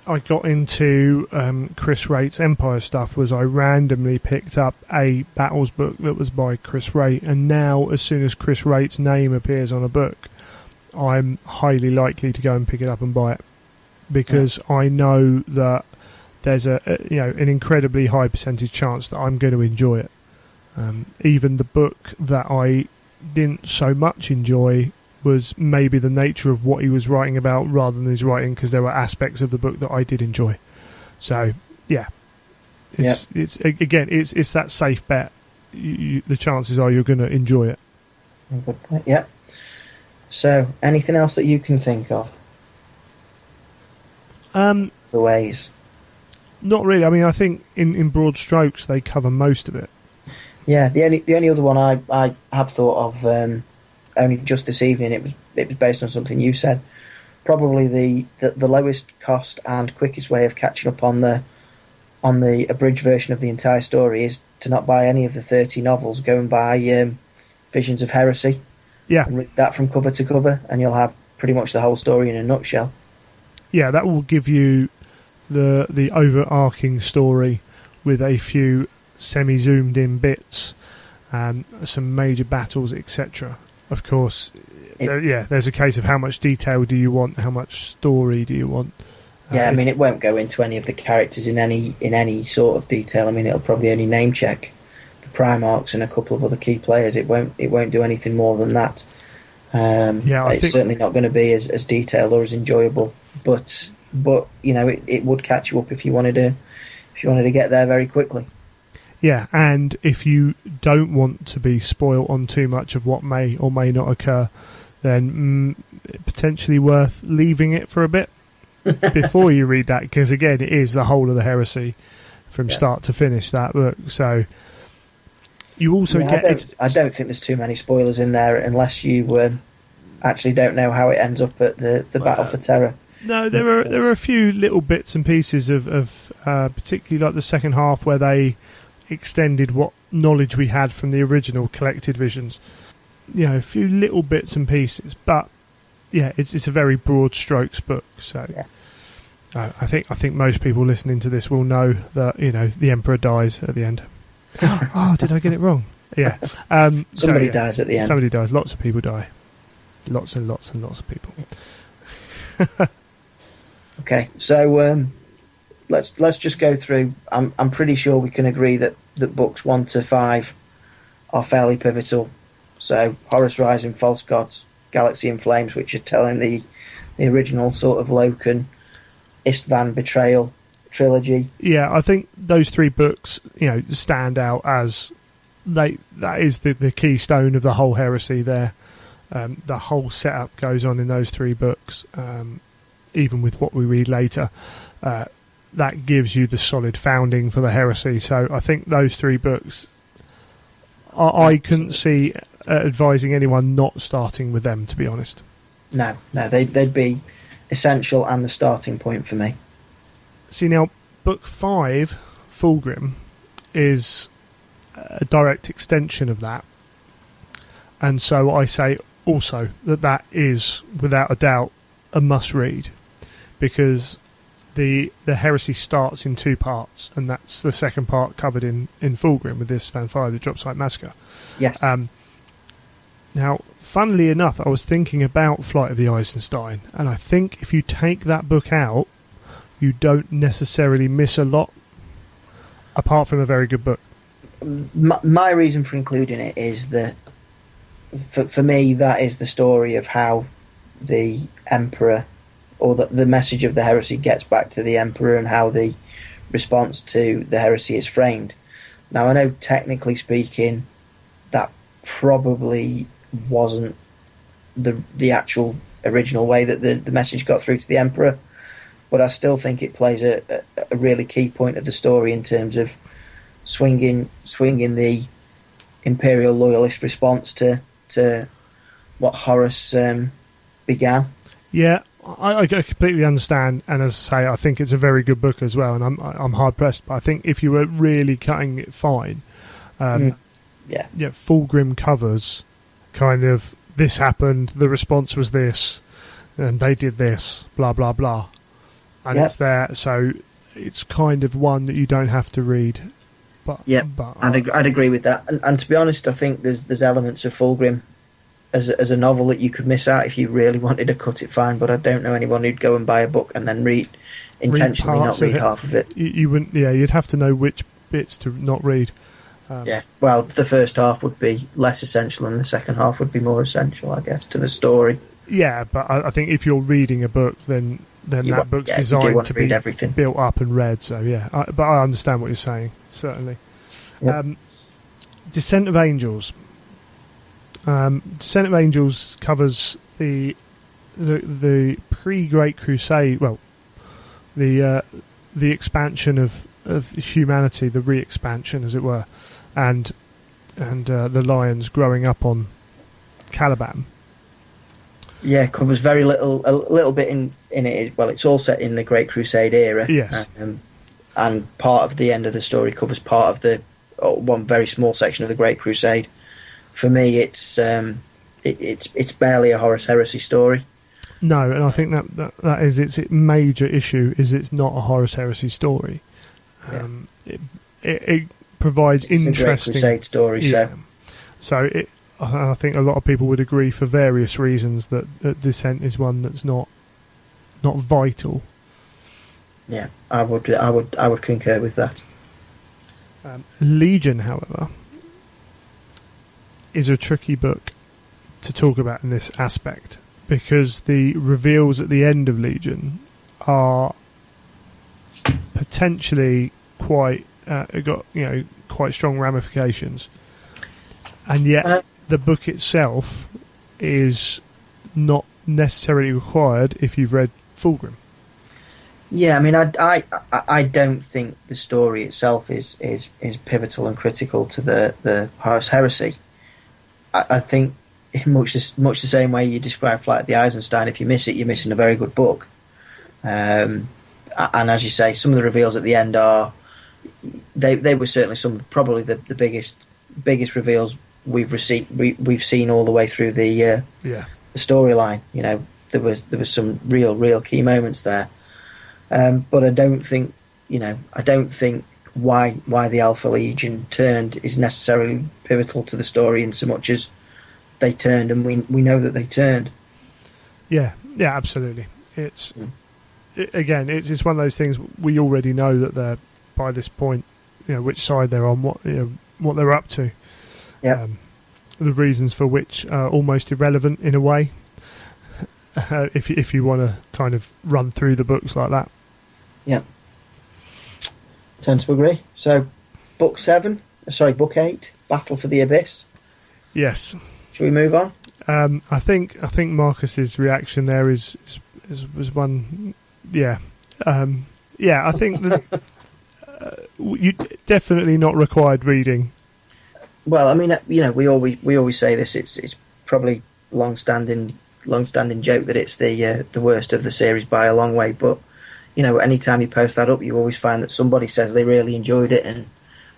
I got into Chris Wraight's Empire stuff. Was I randomly picked up a Battles book that was by Chris Wraight, and now as soon as Chris Wright's name appears on a book, I'm highly likely to go and pick it up and buy it, because I know that there's an incredibly high percentage chance that I'm going to enjoy it. Even the book that I didn't so much enjoy was maybe the nature of what he was writing about rather than his writing, because there were aspects of the book that I did enjoy. So yeah, it's that safe bet. The chances are you're going to enjoy it. Yeah. So anything else that you can think of? The ways. Not really. I mean, I think in broad strokes they cover most of it. Yeah, the only other one I have thought of only just this evening. It was based on something you said. Probably the lowest cost and quickest way of catching up on the abridged version of the entire story is to not buy any of the 30 novels. Go and buy Visions of Heresy. Yeah. And read that from cover to cover, and you'll have pretty much the whole story in a nutshell. Yeah, that will give you the overarching story with a few semi-zoomed in bits, some major battles, etc. Of course, there's a case of how much detail do you want, how much story do you want. Yeah, I mean, it won't go into any of the characters in any sort of detail. I mean, it'll probably only name check the Primarchs and a couple of other key players. It won't do anything more than that. It's certainly not going to be as detailed or as enjoyable. But you know, it would catch you up if you wanted to get there very quickly. Yeah, and if you don't want to be spoiled on too much of what may or may not occur, then potentially worth leaving it for a bit before you read that, because again, it is the whole of the Heresy from start to finish, that book. So you also I don't think there's too many spoilers in there unless you actually don't know how it ends up at the Battle for Terra. No, there are a few little bits and pieces of particularly like the second half where they extended what knowledge we had from the original collected visions. You know, a few little bits and pieces, but yeah, it's a very broad strokes book. So I think most people listening to this will know that, you know, the Emperor dies at the end. Oh, did I get it wrong? Yeah. Somebody dies at the end. Somebody dies. Lots of people die. Lots and lots and lots of people. Okay, so let's just go through. I'm pretty sure we can agree that books 1 to 5 are fairly pivotal. So Horus Rising, False Gods, Galaxy in Flames, which are telling the original sort of Loken, Istvan betrayal trilogy. Yeah, I think those 3 books, you know, stand out as that is the keystone of the whole heresy there. The whole setup goes on in those 3 books, even with what we read later. That gives you the solid founding for the heresy. So I think those 3 books, I couldn't see advising anyone not starting with them, to be honest. No, they'd be essential and the starting point for me. See, now, book 5, Fulgrim, is a direct extension of that. And so I say also that is, without a doubt, a must-read, because the heresy starts in 2 parts, and that's the second part covered in Fulgrim with this Fanfire, the Drop Site Massacre. Yes. Now, funnily enough, I was thinking about Flight of the Eisenstein, and I think if you take that book out, you don't necessarily miss a lot, apart from a very good book. My reason for including it is that, for me, that is the story of how the Emperor, or the message of the heresy gets back to the Emperor, and how the response to the heresy is framed. Now, I know technically speaking, that probably wasn't the actual original way that the message got through to the Emperor, but I still think it plays a really key point of the story in terms of swinging the Imperial loyalist response to what Horus began. Yeah, I completely understand, and as I say, I think it's a very good book as well, and I'm hard pressed. But I think if you were really cutting it fine, Fulgrim covers kind of this happened, the response was this, and they did this, blah blah blah, and it's there. So it's kind of one that you don't have to read. But I'd agree with that. And to be honest, I think there's elements of Fulgrim as a novel that you could miss out if you really wanted to cut it fine, but I don't know anyone who'd go and buy a book and then intentionally not read half of it. You wouldn't. Yeah, you'd have to know which bits to not read. Well, the first half would be less essential and the second half would be more essential, I guess, to the story. Yeah, but I think if you're reading a book, then that book's designed to be everything built up and read. So but I understand what you're saying, certainly. Yep. Descent of Angels. Descent of Angels covers the pre-Great Crusade, well, the expansion of humanity, the re-expansion, as it were, and the Lions growing up on Caliban. Yeah, covers very little, a little bit in it. Well, it's all set in the Great Crusade era. Yes. And part of the end of the story covers part of the one very small section of the Great Crusade. For me, it's barely a Horus Heresy story. No, and I think that is its major issue. Is it's not a Horus Heresy story. It provides it's interesting a Great Crusade story. Yeah. So I think a lot of people would agree for various reasons that Descent is one that's not vital. Yeah, I would concur with that. Legion, however, is a tricky book to talk about in this aspect, because the reveals at the end of Legion are potentially quite quite strong ramifications, and yet the book itself is not necessarily required if you've read Fulgrim. Yeah, I mean, I don't think the story itself is pivotal and critical to the Horus Heresy. I think in much the same way you describe Flight of the Eisenstein, if you miss it, you're missing a very good book. And as you say, some of the reveals at the end are they were certainly probably the biggest reveals we've seen all the way through the storyline. You know, there was some real key moments there. But I don't think why the Alpha Legion turned is necessarily pivotal to the story, in so much as they turned, and we know that they turned. Yeah, absolutely. It's it's one of those things we already know that they're, by this point, which side they're on, what they're up to. Yeah. The reasons for which are almost irrelevant in a way. If you want to kind of run through the books like that. Yeah. Tend to agree. So, book 8, Battle for the Abyss. Yes. Shall we move on? I think Marcus's reaction there was one. Yeah. I think that you definitely not required reading. Well, I mean, we always say this. It's probably long-standing joke that it's the worst of the series by a long way. But anytime you post that up, you always find that somebody says they really enjoyed it and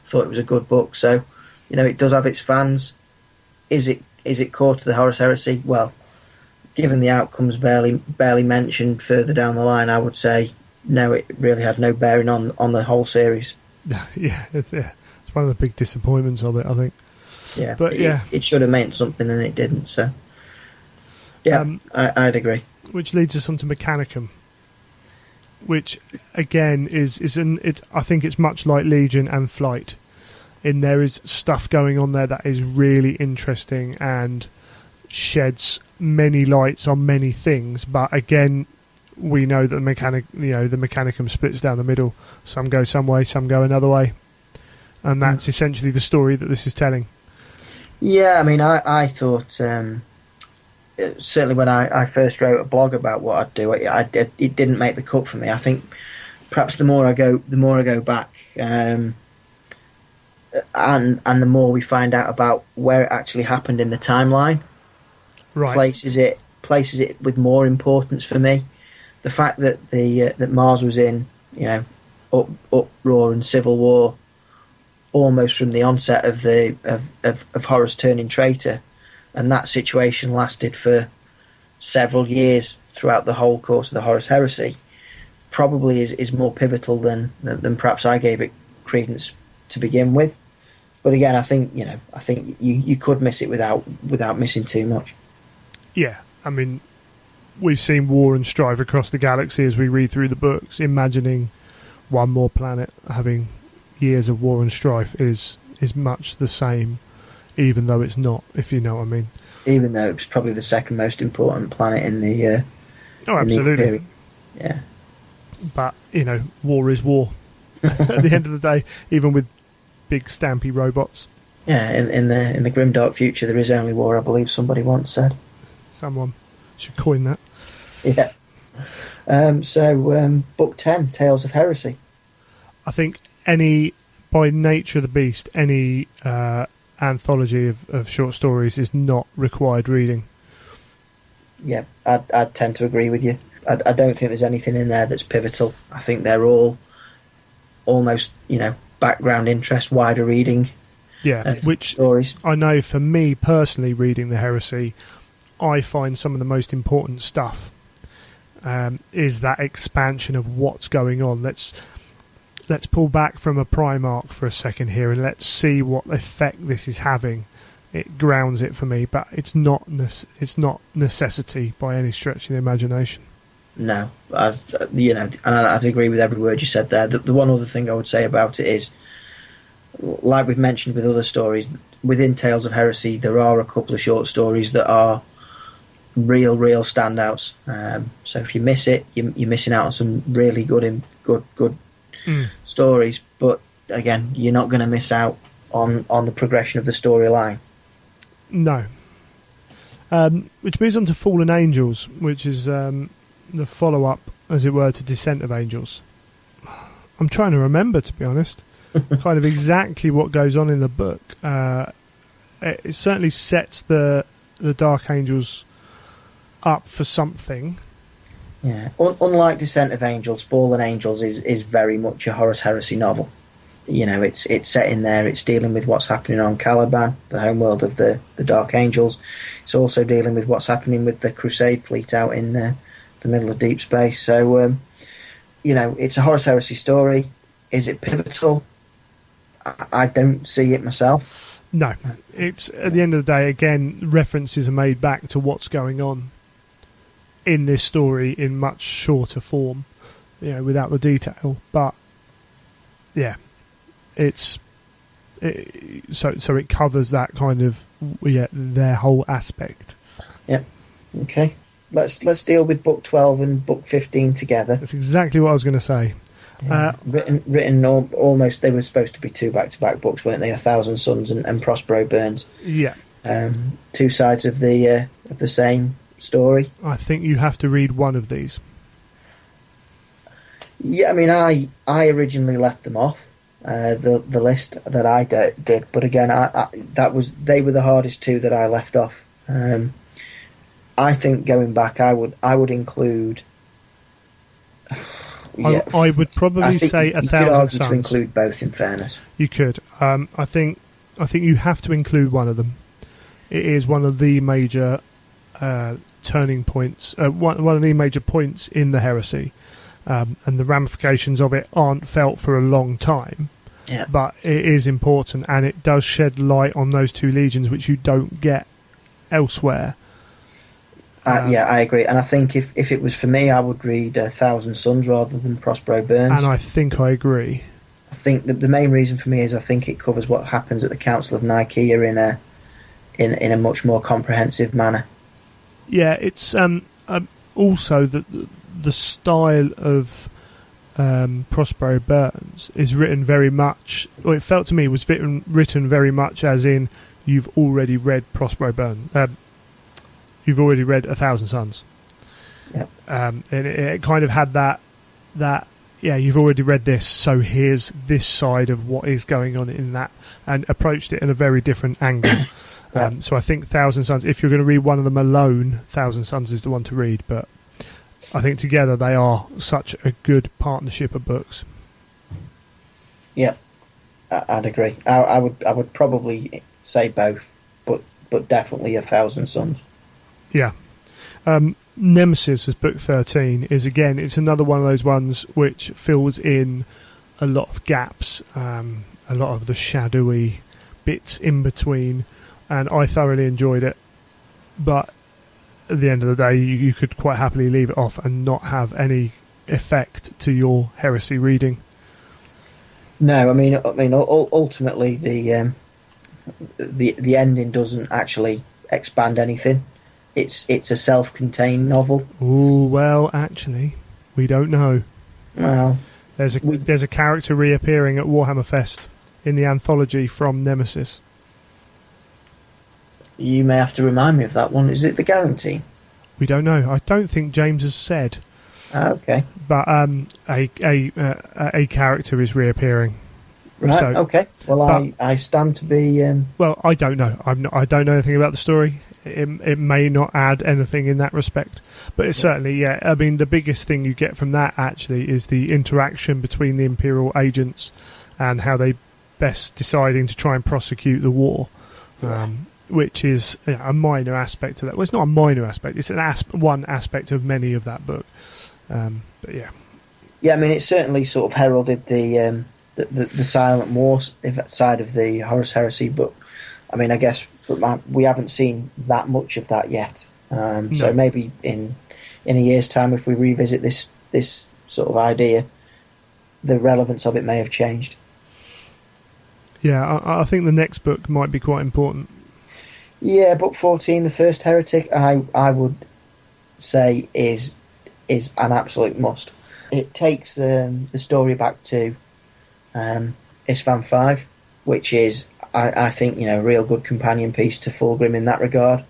thought it was a good book. So, it does have its fans. Is it core to the Horus Heresy? Well, given the outcomes barely mentioned further down the line, I would say no. It really had no bearing on the whole series. Yeah, it's one of the big disappointments of it, I think. Yeah, but it should have meant something and it didn't. So, yeah, I'd agree. Which leads us on to Mechanicum, which again I think it's much like Legion and Flight, in there is stuff going on there that is really interesting and sheds many lights on many things. But again, we know that the Mechanicum splits down the middle. Some go some way, some go another way, and that's essentially the story that this is telling. Yeah, I mean, I thought certainly when I first wrote a blog about what I'd do, it didn't make the cut for me. I think perhaps the more I go back, and the more we find out about where it actually happened in the timeline, right, places it with more importance for me. The fact that that Mars was in uproar and civil war almost from the onset of Horus turning traitor, and that situation lasted for several years throughout the whole course of the Horus Heresy, probably is more pivotal than perhaps I gave it credence to begin with. But again, I think you could miss it without missing too much. Yeah, I mean, we've seen war and strife across the galaxy as we read through the books. Imagining one more planet having years of war and strife is much the same, even though it's not, if you know what I mean. Even though it's probably the second most important planet in the absolutely. Yeah. But, war is war. At the end of the day, even with big stampy robots. Yeah, in the grimdark future there is only war, I believe somebody once said. Someone should coin that. Yeah. So book 10, Tales of Heresy. I think by nature of the beast, any anthology of short stories is not required reading. Yeah, I'd tend to agree with you. I don't think there's anything in there that's pivotal. I think they're all almost, background interest, wider reading. Yeah, which stories. I know for me personally, reading the Heresy, I find some of the most important stuff is that expansion of what's going on. Let's pull back from a Primarch for a second here and let's see what effect this is having. It grounds it for me, but it's not necessity by any stretch of the imagination. No, and I'd agree with every word you said there. The one other thing I would say about it is, like we've mentioned with other stories, within Tales of Heresy, there are a couple of short stories that are real standouts. So if you miss it, you're missing out on some really good stories. But again, you're not going to miss out on the progression of the storyline. No. Which moves on to Fallen Angels, which is the follow-up, as it were, to Descent of Angels. I'm trying to remember, to be honest, kind of exactly what goes on in the book. It certainly sets the Dark Angels up for something. Yeah. Unlike Descent of Angels, Fallen Angels is very much a Horus Heresy novel. It's set in there. It's dealing with what's happening on Caliban, the homeworld of the Dark Angels. It's also dealing with what's happening with the Crusade fleet out in the middle of deep space. So, it's a Horus Heresy story. Is it pivotal? I don't see it myself. No. It's, at the end of the day, again, references are made back to what's going on in this story in much shorter form, without the detail. But, yeah. So it covers that kind of their whole aspect. Yep. Okay. Let's deal with book 12 and book 15 together. That's exactly what I was going to say. Yeah. Written almost. They were supposed to be two back-to-back books, weren't they? A Thousand Suns and Prospero Burns. Yeah. Two sides of the same story. I think you have to read one of these. Yeah, I mean, I originally left them off. The list that I did, but again, they were the hardest two that I left off. I think going back, I would include. Yeah, I would probably say A Thousand Suns. To include both, in fairness, you could. I think you have to include one of them. It is one of the major turning points. One of the major points in the Heresy. And the ramifications of it aren't felt for a long time. Yeah. But it is important, and it does shed light on those two legions, which you don't get elsewhere. Yeah, I agree. And I think if it was for me, I would read A Thousand Suns rather than Prospero Burns. And I think I agree. I think the main reason for me is I think it covers what happens at the Council of Nicaea in a much more comprehensive manner. Yeah, it's also the style of Prospero Burns is written very much, or it felt to me was written very much as in you've already read Prospero Burns. You've already read A Thousand Suns. Yep. And it kind of had that you've already read this, so here's this side of what is going on in that, and approached it in a very different angle. Yep. So I think Thousand Suns, if you're going to read one of them alone, Thousand Suns is the one to read, but I think together they are such a good partnership of books. Yeah, I'd agree. I would probably say both, but definitely A Thousand Suns. Yeah. Nemesis as book 13 is, again, it's another one of those ones which fills in a lot of gaps, a lot of the shadowy bits in between, and I thoroughly enjoyed it. But at the end of the day, you could quite happily leave it off and not have any effect to your Heresy reading. No, I mean, ultimately the ending doesn't actually expand anything. It's a self-contained novel. Oh well, actually, we don't know. Well, there's a character reappearing at Warhammer Fest in the anthology from Nemesis. You may have to remind me of that one. Is it the Guarantee? We don't know. I don't think James has said. Okay. But a character is reappearing Right. So, okay. Well, I stand to be. Well, I don't know. I don't know anything about the story. It may not add anything in that respect, but it's certainly, yeah. I mean, the biggest thing you get from that actually is the interaction between the Imperial agents and how they best deciding to try and prosecute the war, which is a minor aspect of that. Well, it's not a minor aspect. It's one aspect of many of that book. But yeah. Yeah, I mean, it certainly sort of heralded the silent war side of the Horus Heresy, but I mean, I guess we haven't seen that much of that yet. No. So maybe in a year's time, if we revisit this sort of idea, the relevance of it may have changed. Yeah, I think the next book might be quite important. Yeah, book 14, The First Heretic, I would say is an absolute must. It takes the story back to Isfan 5, which is, I think, a real good companion piece to Fulgrim in that regard.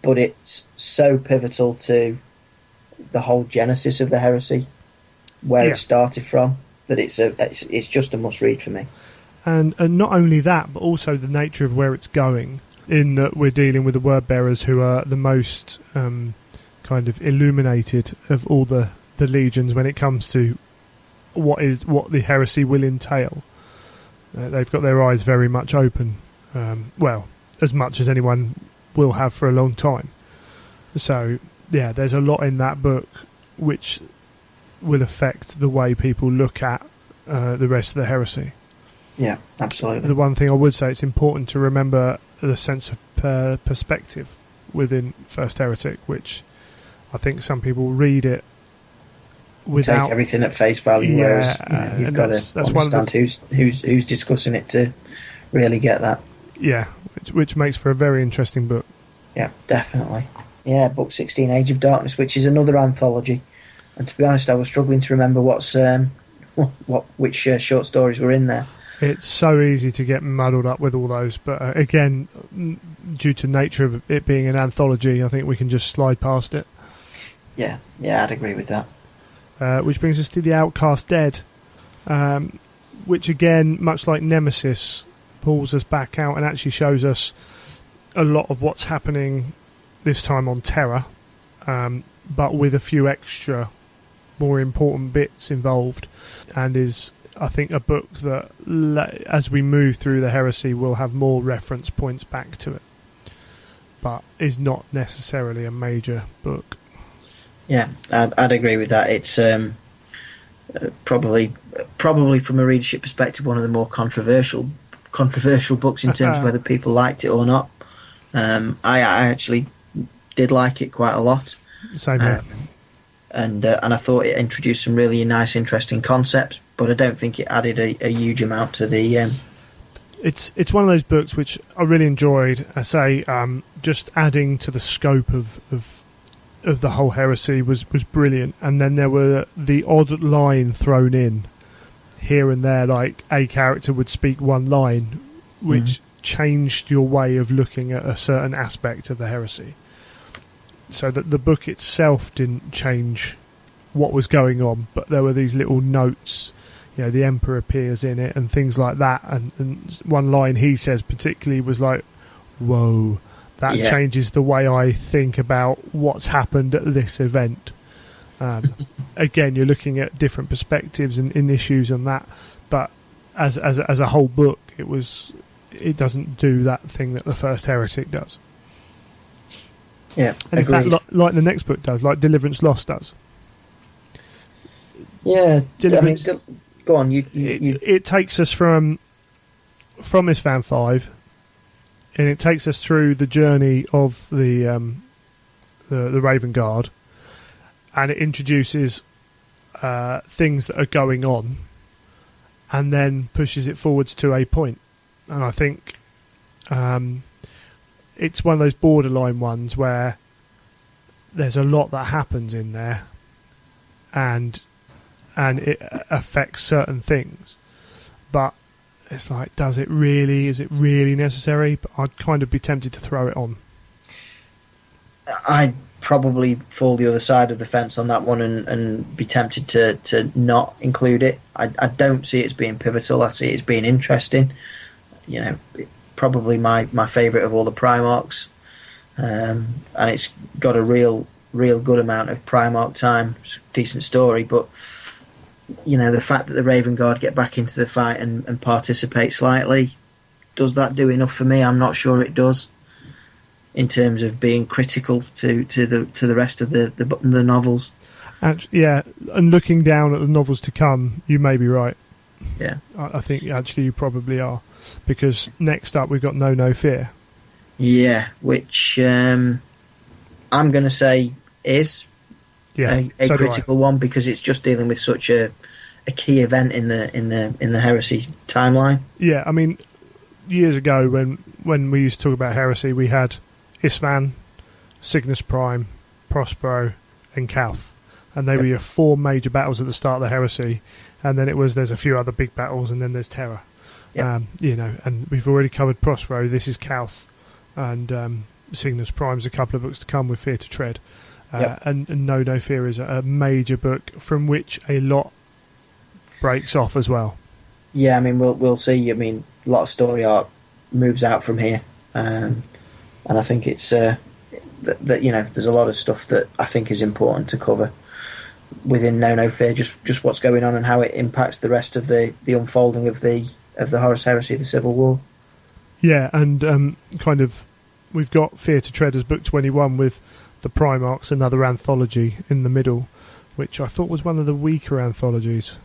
But it's so pivotal to the whole genesis of the heresy, where it started from, that it's just a must-read for me. And not only that, but also the nature of where it's going, in that we're dealing with the word-bearers who are the most kind of illuminated of all the legions when it comes to what the heresy will entail. They've got their eyes very much open, well, as much as anyone will have for a long time. So, yeah, there's a lot in that book which will affect the way people look at the rest of the heresy. Yeah, absolutely. The one thing I would say, it's important to remember the sense of perspective within First Heretic, which I think some people read it without... Take everything at face value, whereas you've got to understand who's discussing it to really get that. Yeah, which makes for a very interesting book. Yeah, definitely. Yeah, book 16, Age of Darkness, which is another anthology. And to be honest, I was struggling to remember which short stories were in there. It's so easy to get muddled up with all those, but again, due to nature of it being an anthology, I think we can just slide past it. Yeah, I'd agree with that. Which brings us to The Outcast Dead, which again, much like Nemesis, pulls us back out and actually shows us a lot of what's happening this time on Terra, but with a few extra, more important bits involved, and is, I think, a book that, as we move through the heresy, will have more reference points back to it, but is not necessarily a major book. Yeah, I'd agree with that. It's probably from a readership perspective, one of the more controversial books in terms of whether people liked it or not. I actually did like it quite a lot. Same here. And I thought it introduced some really nice, interesting concepts, but I don't think it added a huge amount to the... It's one of those books which I really enjoyed. I say, just adding to the scope of the whole heresy was brilliant. And then there were the odd line thrown in here and there, like a character would speak one line, which changed your way of looking at a certain aspect of the heresy. So that the book itself didn't change what was going on, but there were these little notes, the Emperor appears in it and things like that, and one line he says particularly was like, whoa, that changes the way I think about what's happened at this event. Again, you're looking at different perspectives and in issues and that, but as a whole book, it doesn't do that thing that the First Heretic does. Yeah, and in fact, like the next book does, like Deliverance Lost does. Yeah, go on. It takes us from Isfan 5, and it takes us through the journey of the Raven Guard, and it introduces things that are going on, and then pushes it forwards to a point. And I think it's one of those borderline ones where there's a lot that happens in there, and it affects certain things, but it's like, is it really necessary? But I'd kind of be tempted to throw it on. I'd probably fall the other side of the fence on that one and be tempted to not include it. I don't see it as being pivotal. I see it as being interesting. Probably my favourite of all the Primarchs, and it's got a real good amount of Primarch time. It's a decent story, but the fact that the Raven Guard get back into the fight and participate slightly, does that do enough for me? I'm not sure it does. In terms of being critical to the rest of the novels. Yeah, and looking down at the novels to come, you may be right. Yeah. I think actually you probably are. Because next up we've got No Fear. Yeah, which I'm going to say is a critical one, because it's just dealing with such a key event in the Heresy timeline. Yeah, I mean, years ago when we used to talk about Heresy, we had Isvan, Cygnus Prime, Prospero, and Calth, and they were your 4 major battles at the start of the Heresy, and then there's a few other big battles, and then there's Terror. Yep. And we've already covered Prospero. This is Calth, and Cygnus Prime's a couple of books to come with Fear to Tread, and No Fear is a major book from which a lot breaks off as well. Yeah, I mean we'll see. I mean, a lot of story arc moves out from here. And I think it's that there's a lot of stuff that I think is important to cover within No Fear, just what's going on and how it impacts the rest of the unfolding of the Horus Heresy, the Civil War. Yeah, and kind of we've got Fear to Tread as book 21 with the Primarchs, another anthology in the middle, which I thought was one of the weaker anthologies.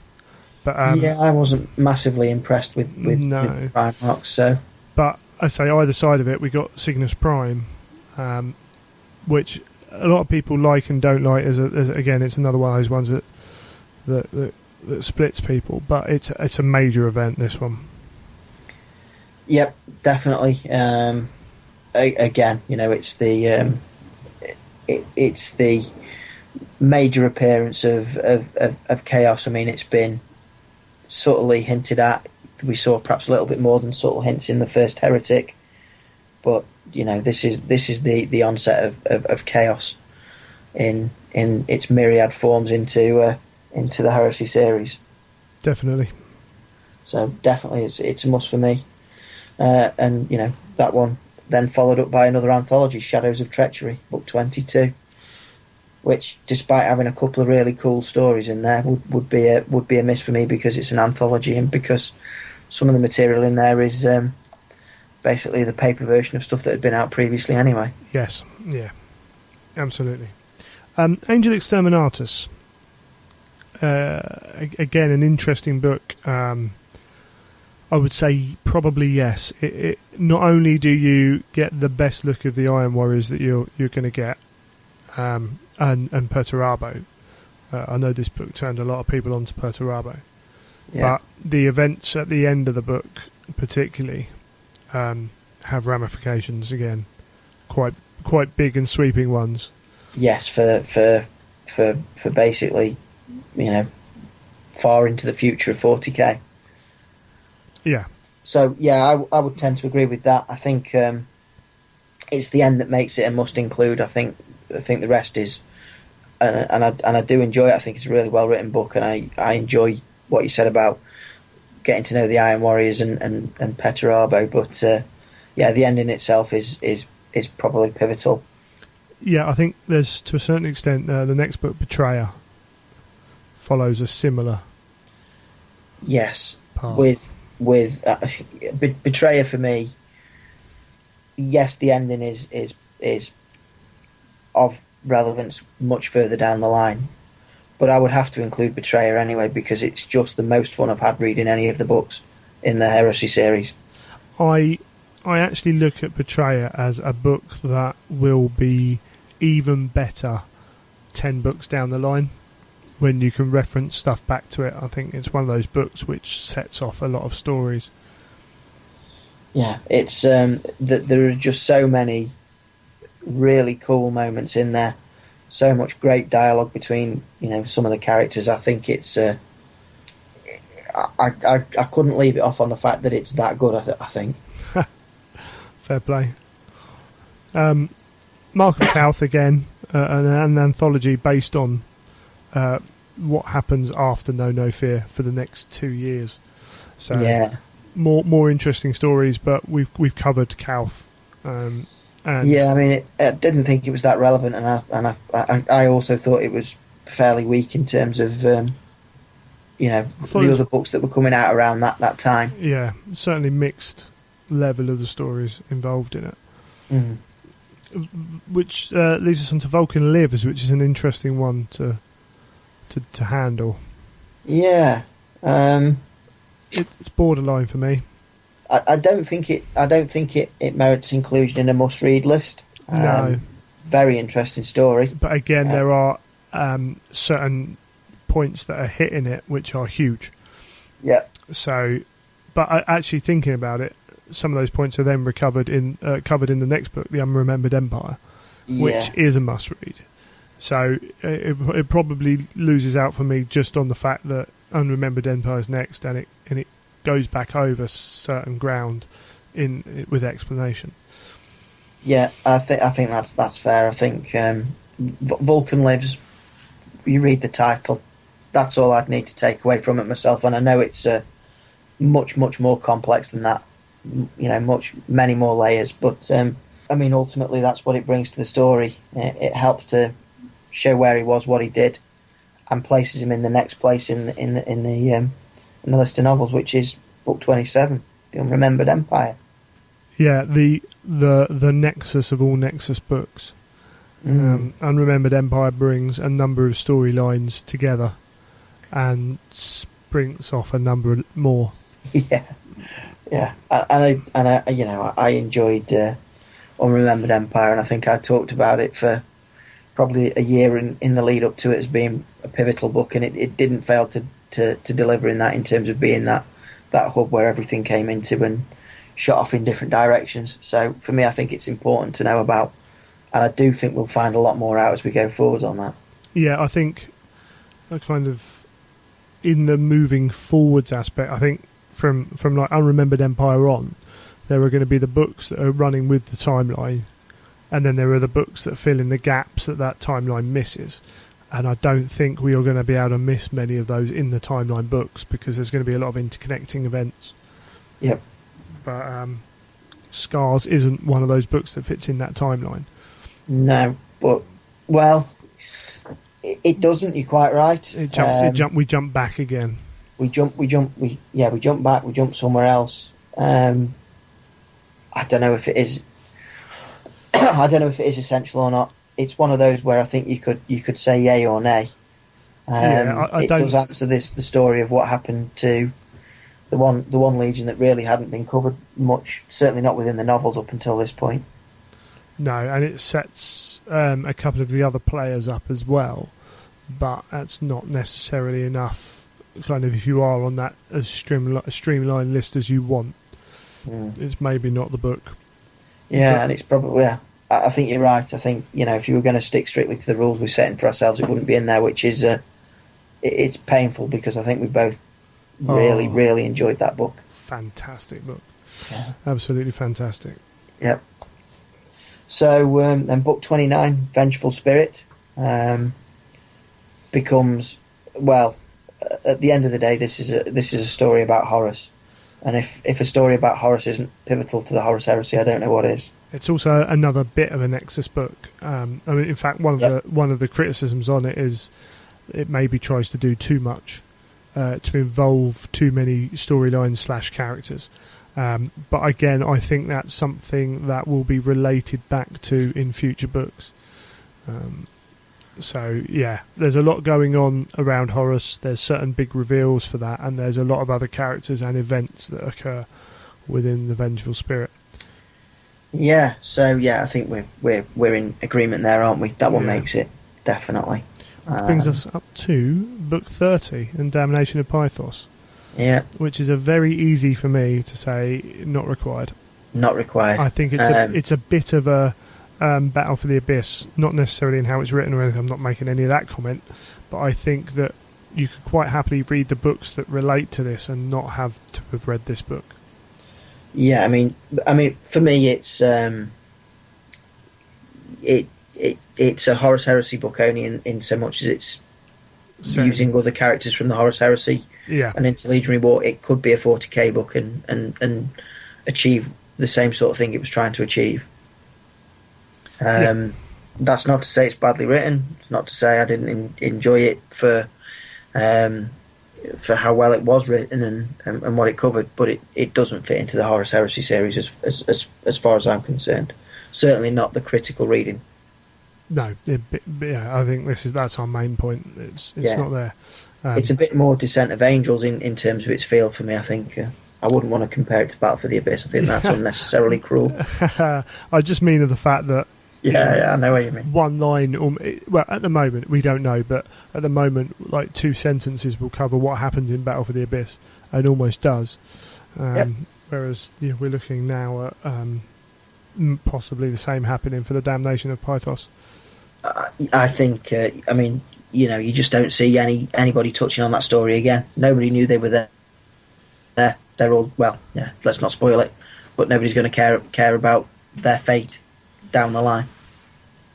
But I wasn't massively impressed with the Primarchs, so. But I say either side of it, we got Cygnus Prime, which a lot of people like and don't like. As again, it's another one of those ones that splits people. But it's a major event, this one. Yep, definitely. Again, it's the major appearance of chaos. I mean, it's been subtly hinted at. We saw perhaps a little bit more than subtle hints in the first Heretic, but this is the onset of chaos in its myriad forms into the Heresy series. Definitely. So definitely, it's a must for me. And that one then followed up by another anthology, Shadows of Treachery, book 22, which, despite having a couple of really cool stories in there, would be a miss for me, because it's an anthology and because some of the material in there is basically the paper version of stuff that had been out previously anyway. Yes, yeah, absolutely. Angel Exterminatus. Again, an interesting book. I would say probably yes. It not only do you get the best look of the Iron Warriors that you're going to get, and Perturabo. I know this book turned a lot of people onto Perturabo. Yeah. But the events at the end of the book, particularly, have ramifications again, quite big and sweeping ones. Yes, for basically, far into the future of 40k. Yeah. So yeah, I would tend to agree with that. I think it's the end that makes it a must include. I think the rest is, and I do enjoy it. I think it's a really well written book, and I enjoy what you said about getting to know the Iron Warriors and Perturabo, but the ending itself is probably pivotal. Yeah, I think there's, to a certain extent, the next book, Betrayer, follows a similar path. with Betrayer for me. Yes, the ending is of relevance much further down the line, but I would have to include Betrayer anyway, because it's just the most fun I've had reading any of the books in the Heresy series. I actually look at Betrayer as a book that will be even better 10 books down the line when you can reference stuff back to it. I think it's one of those books which sets off a lot of stories. Yeah, it's there are just so many really cool moments in there. So much great dialogue between some of the characters. I think it's I couldn't leave it off on the fact that it's that good. I think. Fair play. Mark of Calth again. an anthology based on what happens after No Fear for the next 2 years. So Yeah. more interesting stories, but we've covered Calth. And Yeah, I mean, I didn't think it was that relevant, and I also thought it was fairly weak in terms of the other books that were coming out around that time. Yeah, certainly mixed level of the stories involved in it. Mm. Which leads us on to Vulcan Lives, which is an interesting one to handle. Yeah, it's borderline for me. I don't think it merits inclusion in a must-read list. No, very interesting story. but again, there are certain points that are hit in it which are huge. Yeah. So, but actually thinking about it, some of those points are then covered in the next book, The Unremembered Empire, which is a must-read. So it probably loses out for me just on the fact that Unremembered Empire is next, and it goes back over certain ground with explanation. Yeah, I think that's fair. I think Vulcan Lives. You read the title, that's all I'd need to take away from it myself, and I know it's much more complex than that. Many more layers, but I mean, ultimately, that's what it brings to the story. It helps to show where he was, what he did, and places him in the next place in the list of novels, which is book 27, The Unremembered Empire. Yeah, the nexus of all Nexus books. Unremembered Empire brings a number of storylines together and sprints off a number more. Yeah, I enjoyed Unremembered Empire, and I think I talked about it for probably a year in the lead up to it as being a pivotal book, and it didn't fail to deliver in that, in terms of being that hub where everything came into and shot off in different directions. So for me, I think it's important to know about, and I do think we'll find a lot more out as we go forward on that. Yeah, I think kind of in the moving forwards aspect, I think from like Unremembered Empire on, there are going to be the books that are running with the timeline, and then there are the books that fill in the gaps that timeline misses. And I don't think we are going to be able to miss many of those in the timeline books, because there's going to be a lot of interconnecting events. Yep. But Scars isn't one of those books that fits in that timeline. No, but it doesn't. You're quite right. We jump back again. We jump back. We jump somewhere else. I don't know if it is. I don't know if it is essential or not. It's one of those where I think you could say yay or nay. It does answer the story of what happened to the one legion that really hadn't been covered much, certainly not within the novels up until this point. No, and it sets a couple of the other players up as well, but that's not necessarily enough. Kind of, if you are on that as streamlined list as you want, it's maybe not the book. Yeah, and it's probably I think you're right. I think, if you were going to stick strictly to the rules we're setting for ourselves, it wouldn't be in there, which is it's painful, because I think we both really enjoyed that book. Fantastic book. Yeah. Absolutely fantastic. Yep. So then book 29, Vengeful Spirit, becomes, at the end of the day, this is a story about Horus. And if a story about Horus isn't pivotal to the Horus Heresy, I don't know what is. It's also another bit of a Nexus book. In fact, one of the criticisms on it is it maybe tries to do too much, to involve too many storylines / characters. But again, I think that's something that will be related back to in future books. So yeah, there's a lot going on around Horus. There's certain big reveals for that, and there's a lot of other characters and events that occur within the Vengeful Spirit. Yeah, so I think we're in agreement there, aren't we? That one makes it, definitely. Which brings us up to book 30, and Damnation of Pythos. Yeah, which is a very easy for me to say not required. Not required. I think it's a bit of a battle for the abyss, not necessarily in how it's written or anything. I'm not making any of that comment, but I think that you could quite happily read the books that relate to this and not have to have read this book. Yeah, I mean, for me, it's it's a Horus Heresy book only in so much as it's using other characters from the Horus Heresy and Interlegionary War. It could be a 40k book and achieve the same sort of thing it was trying to achieve. That's not to say it's badly written. It's not to say I didn't enjoy it for how well it was written and what it covered, but it doesn't fit into the Horus Heresy series as far as I'm concerned. Certainly not the critical reading. No, I think that's our main point. It's not there. It's a bit more Descent of Angels in terms of its feel for me. I think I wouldn't want to compare it to Battle for the Abyss. I think that's unnecessarily cruel. I just mean of the fact that I know what you mean. One line, well, at the moment we don't know, but at the moment, like 2 sentences will cover what happened in Battle for the Abyss, and almost does. Whereas we're looking now at possibly the same happening for the Damnation of Pythos. I think, you just don't see anybody touching on that story again. Nobody knew they were there. They're all, let's not spoil it, but nobody's going to care about their fate down the line.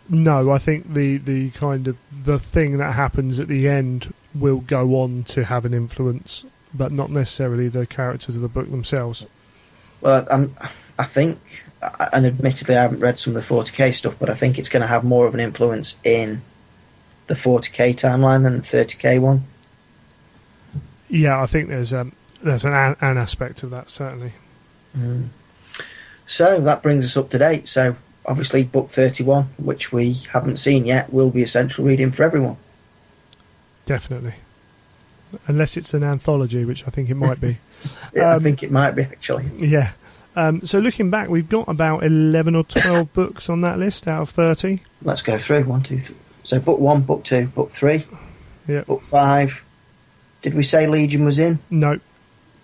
No, I think the kind of the thing that happens at the end will go on to have an influence, but not necessarily the characters of the book themselves. Well, I think, and admittedly I haven't read some of the 40k stuff, but I think it's going to have more of an influence in the 40k timeline than the 30k one. Yeah, I think there's an aspect of that, certainly. So that brings us up to date. So obviously book 31, which we haven't seen yet, will be essential reading for everyone. Definitely. Unless it's an anthology, which I think it might be. I think it might be, actually. Yeah. So looking back, we've got about 11 or 12 books on that list out of 30. Let's go through. 1, 2, 3. So book 1, book 2, book 3, book 5. Did we say Legion was in? No.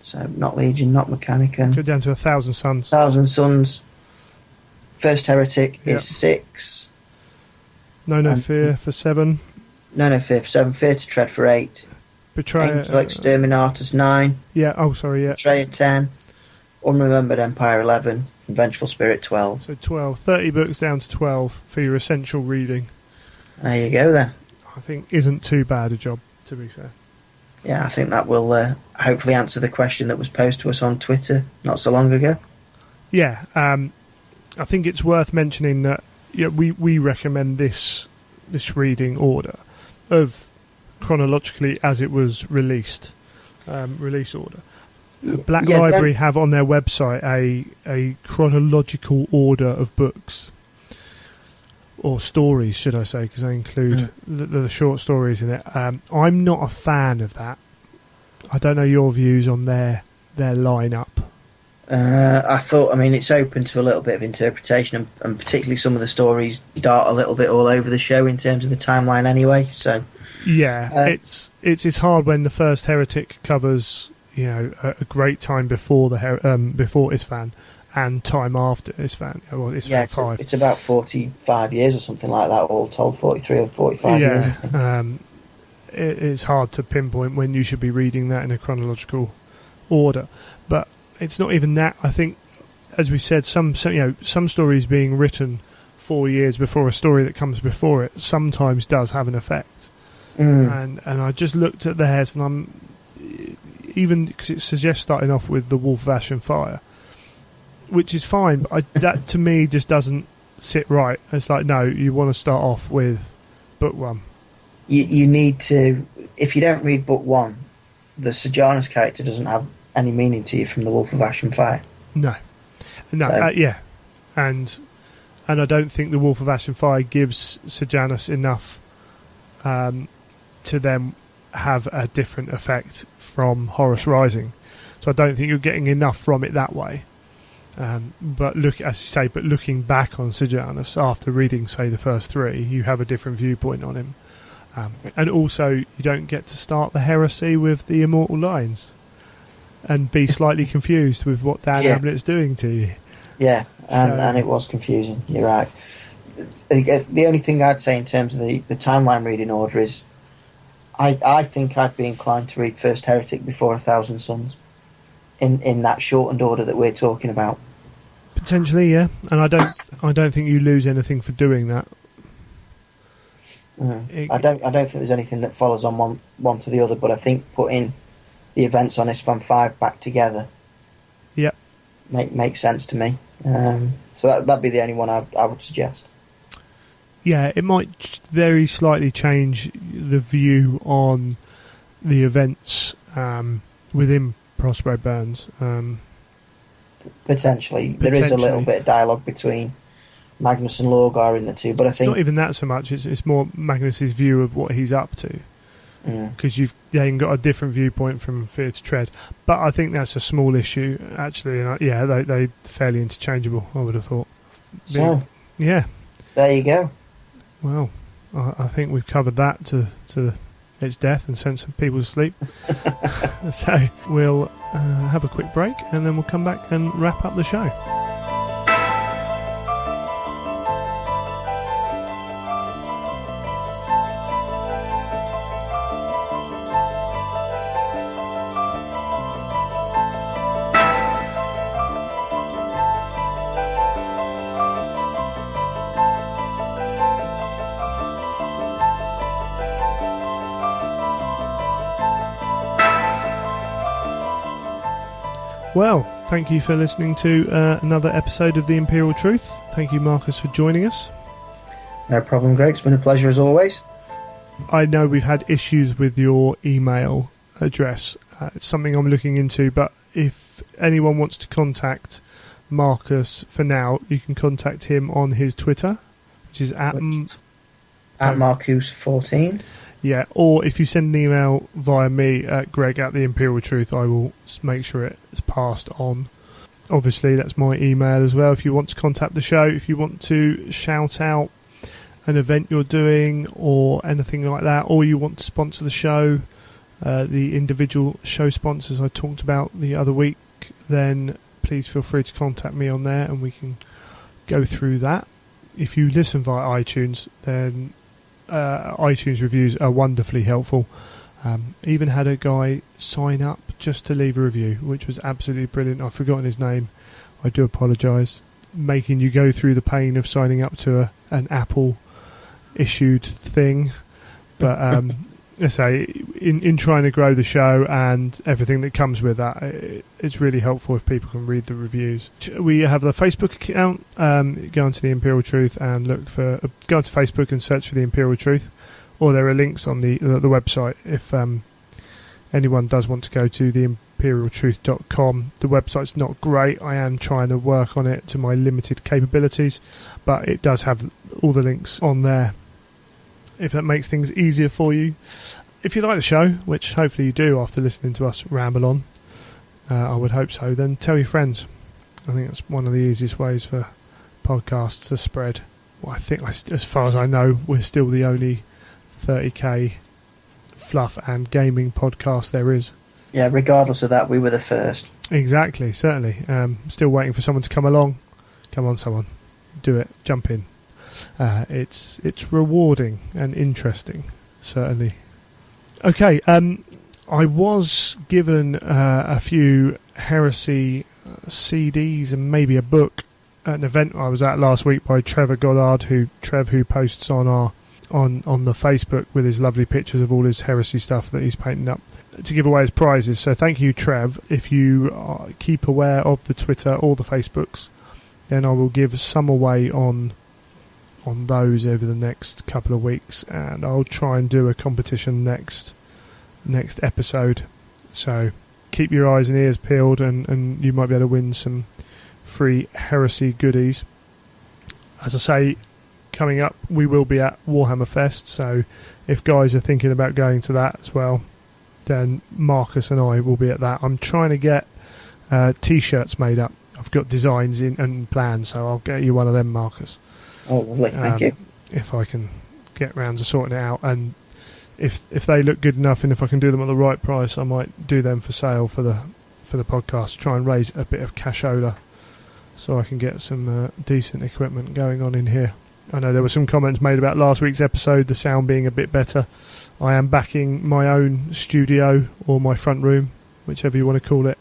So not Legion, not Mechanicum. Go down to 1,000 Suns. 1,000 Suns. First Heretic is 6. No Fear for 7. No Fear for 7. Fear to Tread for 8. Betrayer. Angel Exterminatus 9. Yeah, Betrayer 10. Unremembered Empire 11. And Vengeful Spirit 12. So 12. 30 books down to 12 for your essential reading. There you go then. I think isn't too bad a job, to be fair. Yeah, I think that will hopefully answer the question that was posed to us on Twitter not so long ago. Yeah, I think it's worth mentioning that we recommend this reading order of chronologically as it was released, release order. Black Library have on their website a chronological order of books, or stories, should I say, because they include the short stories in it. I'm not a fan of that. I don't know your views on their lineup. I thought, it's open to a little bit of interpretation, and particularly some of the stories dart a little bit all over the show in terms of the timeline anyway. So it's hard when the first Heretic covers a great time before before Isfan and time after Isfan. Well, Isfan 5. It's about 45 years or something like that, all told, 43 or 45 years. It's hard to pinpoint when you should be reading that in a chronological order, but it's not even that. I think, as we said, some stories being written 4 years before a story that comes before it sometimes does have an effect. And I just looked at theirs, and I'm even because it suggests starting off with the Wolf of Ash and Fire, which is fine, but that to me just doesn't sit right. It's like, no, you want to start off with book 1. You need to. If you don't read book 1, the Sejanus character doesn't have any meaning to you from the Wolf of Ash and Fire. No, and I don't think the Wolf of Ash and Fire gives Sejanus enough to then have a different effect from Horus Rising. So I don't think you're getting enough from it that way. But looking back on Sejanus after reading, say, the first 3, you have a different viewpoint on him. And also, you don't get to start the heresy with the Immortal Lines and be slightly confused with what Dan Abnett's doing to you. Yeah, and it was confusing. You're right. The only thing I'd say in terms of the timeline reading order is I think I'd be inclined to read First Heretic before 1,000 Suns in that shortened order that we're talking about. Potentially, yeah. And I don't think you lose anything for doing that. I don't think there's anything that follows on one to the other, but I think putting the events on ISFAN 5 back together makes sense to me. So that'd be the only one I would suggest. Yeah, it might very slightly change the view on the events within Prospero Burns. Potentially. There is a little bit of dialogue between Magnus and Lorgar in the two, but I think not even that so much. It's more Magnus's view of what he's up to, because you've then got a different viewpoint from Fear to Tread. But I think that's a small issue actually, and they're fairly interchangeable, I would have thought. So yeah, there you go. Well, I think we've covered that to its death and sent some people to sleep. So we'll have a quick break and then we'll come back and wrap up the show. Well, thank you for listening to another episode of The Imperial Truth. Thank you, Marcus, for joining us. No problem, Greg. It's been a pleasure as always. I know we've had issues with your email address. It's something I'm looking into, but if anyone wants to contact Marcus for now, you can contact him on his Twitter, which is at Marcus14. Yeah, or if you send an email via me at Greg at The Imperial Truth, I will make sure it's passed on. Obviously, that's my email as well. If you want to contact the show, if you want to shout out an event you're doing or anything like that, or you want to sponsor the show, the individual show sponsors I talked about the other week, then please feel free to contact me on there and we can go through that. If you listen via iTunes, then iTunes reviews are wonderfully helpful. Even had a guy sign up just to leave a review, which was absolutely brilliant. I've forgotten his name. I do apologise. Making you go through the pain of signing up to an Apple issued thing, but I say in trying to grow the show and everything that comes with that, it's really helpful if people can read the reviews. We have the Facebook account. Go onto the Imperial Truth and go onto Facebook and search for the Imperial Truth, or there are links on the website if anyone does want to go to theimperialtruth.com. The website's not great. I am trying to work on it to my limited capabilities, but it does have all the links on there, if that makes things easier for you. If you like the show, which hopefully you do after listening to us ramble on, I would hope so, then tell your friends. I think that's one of the easiest ways for podcasts to spread. Well, I think, as far as I know, we're still the only 30k fluff and gaming podcast there is. Yeah, regardless of that, we were the first. Exactly, certainly. Still waiting for someone to come along. Come on, someone. Do it. Jump in. It's rewarding and interesting, certainly. Okay, I was given a few Heresy CDs and maybe a book at an event I was at last week by Trevor Goddard, who posts on the Facebook with his lovely pictures of all his Heresy stuff that he's painting up to give away as prizes. So thank you, Trev. If you keep aware of the Twitter or the Facebooks, then I will give some away on those over the next couple of weeks, and I'll try and do a competition next episode. So keep your eyes and ears peeled, and you might be able to win some free Heresy goodies. As I say, coming up we will be at Warhammer Fest, so if guys are thinking about going to that as well, then Marcus and I will be at that. I'm trying to get t-shirts made up. I've got designs in and plans, so I'll get you one of them, Marcus. Oh, lovely, thank you. If I can get round to sorting it out, and if they look good enough, and if I can do them at the right price, I might do them for sale for the podcast. Try and raise a bit of cashola, so I can get some decent equipment going on in here. I know there were some comments made about last week's episode, the sound being a bit better. I am backing my own studio, or my front room, whichever you want to call it.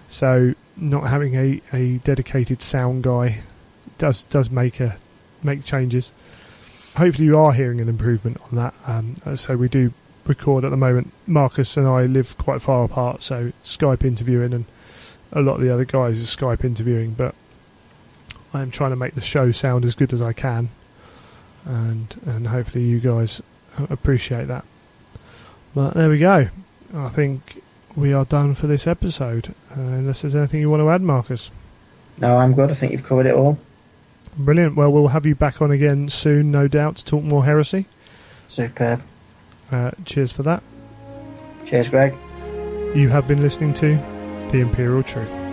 So not having a dedicated sound guy does make changes. hopefully you are hearing an improvement on that. So we do record at the moment. Marcus and I live quite far apart, so Skype interviewing, and a lot of the other guys are Skype interviewing, but I am trying to make the show sound as good as I can, and hopefully you guys appreciate that. But there we go. I think we are done for this episode, unless there's anything you want to add, Marcus. No, I'm good. I think you've covered it all. Brilliant. Well, we'll have you back on again soon, no doubt, to talk more heresy. Superb. Cheers for that. Cheers, Greg. You have been listening to The Imperial Truth.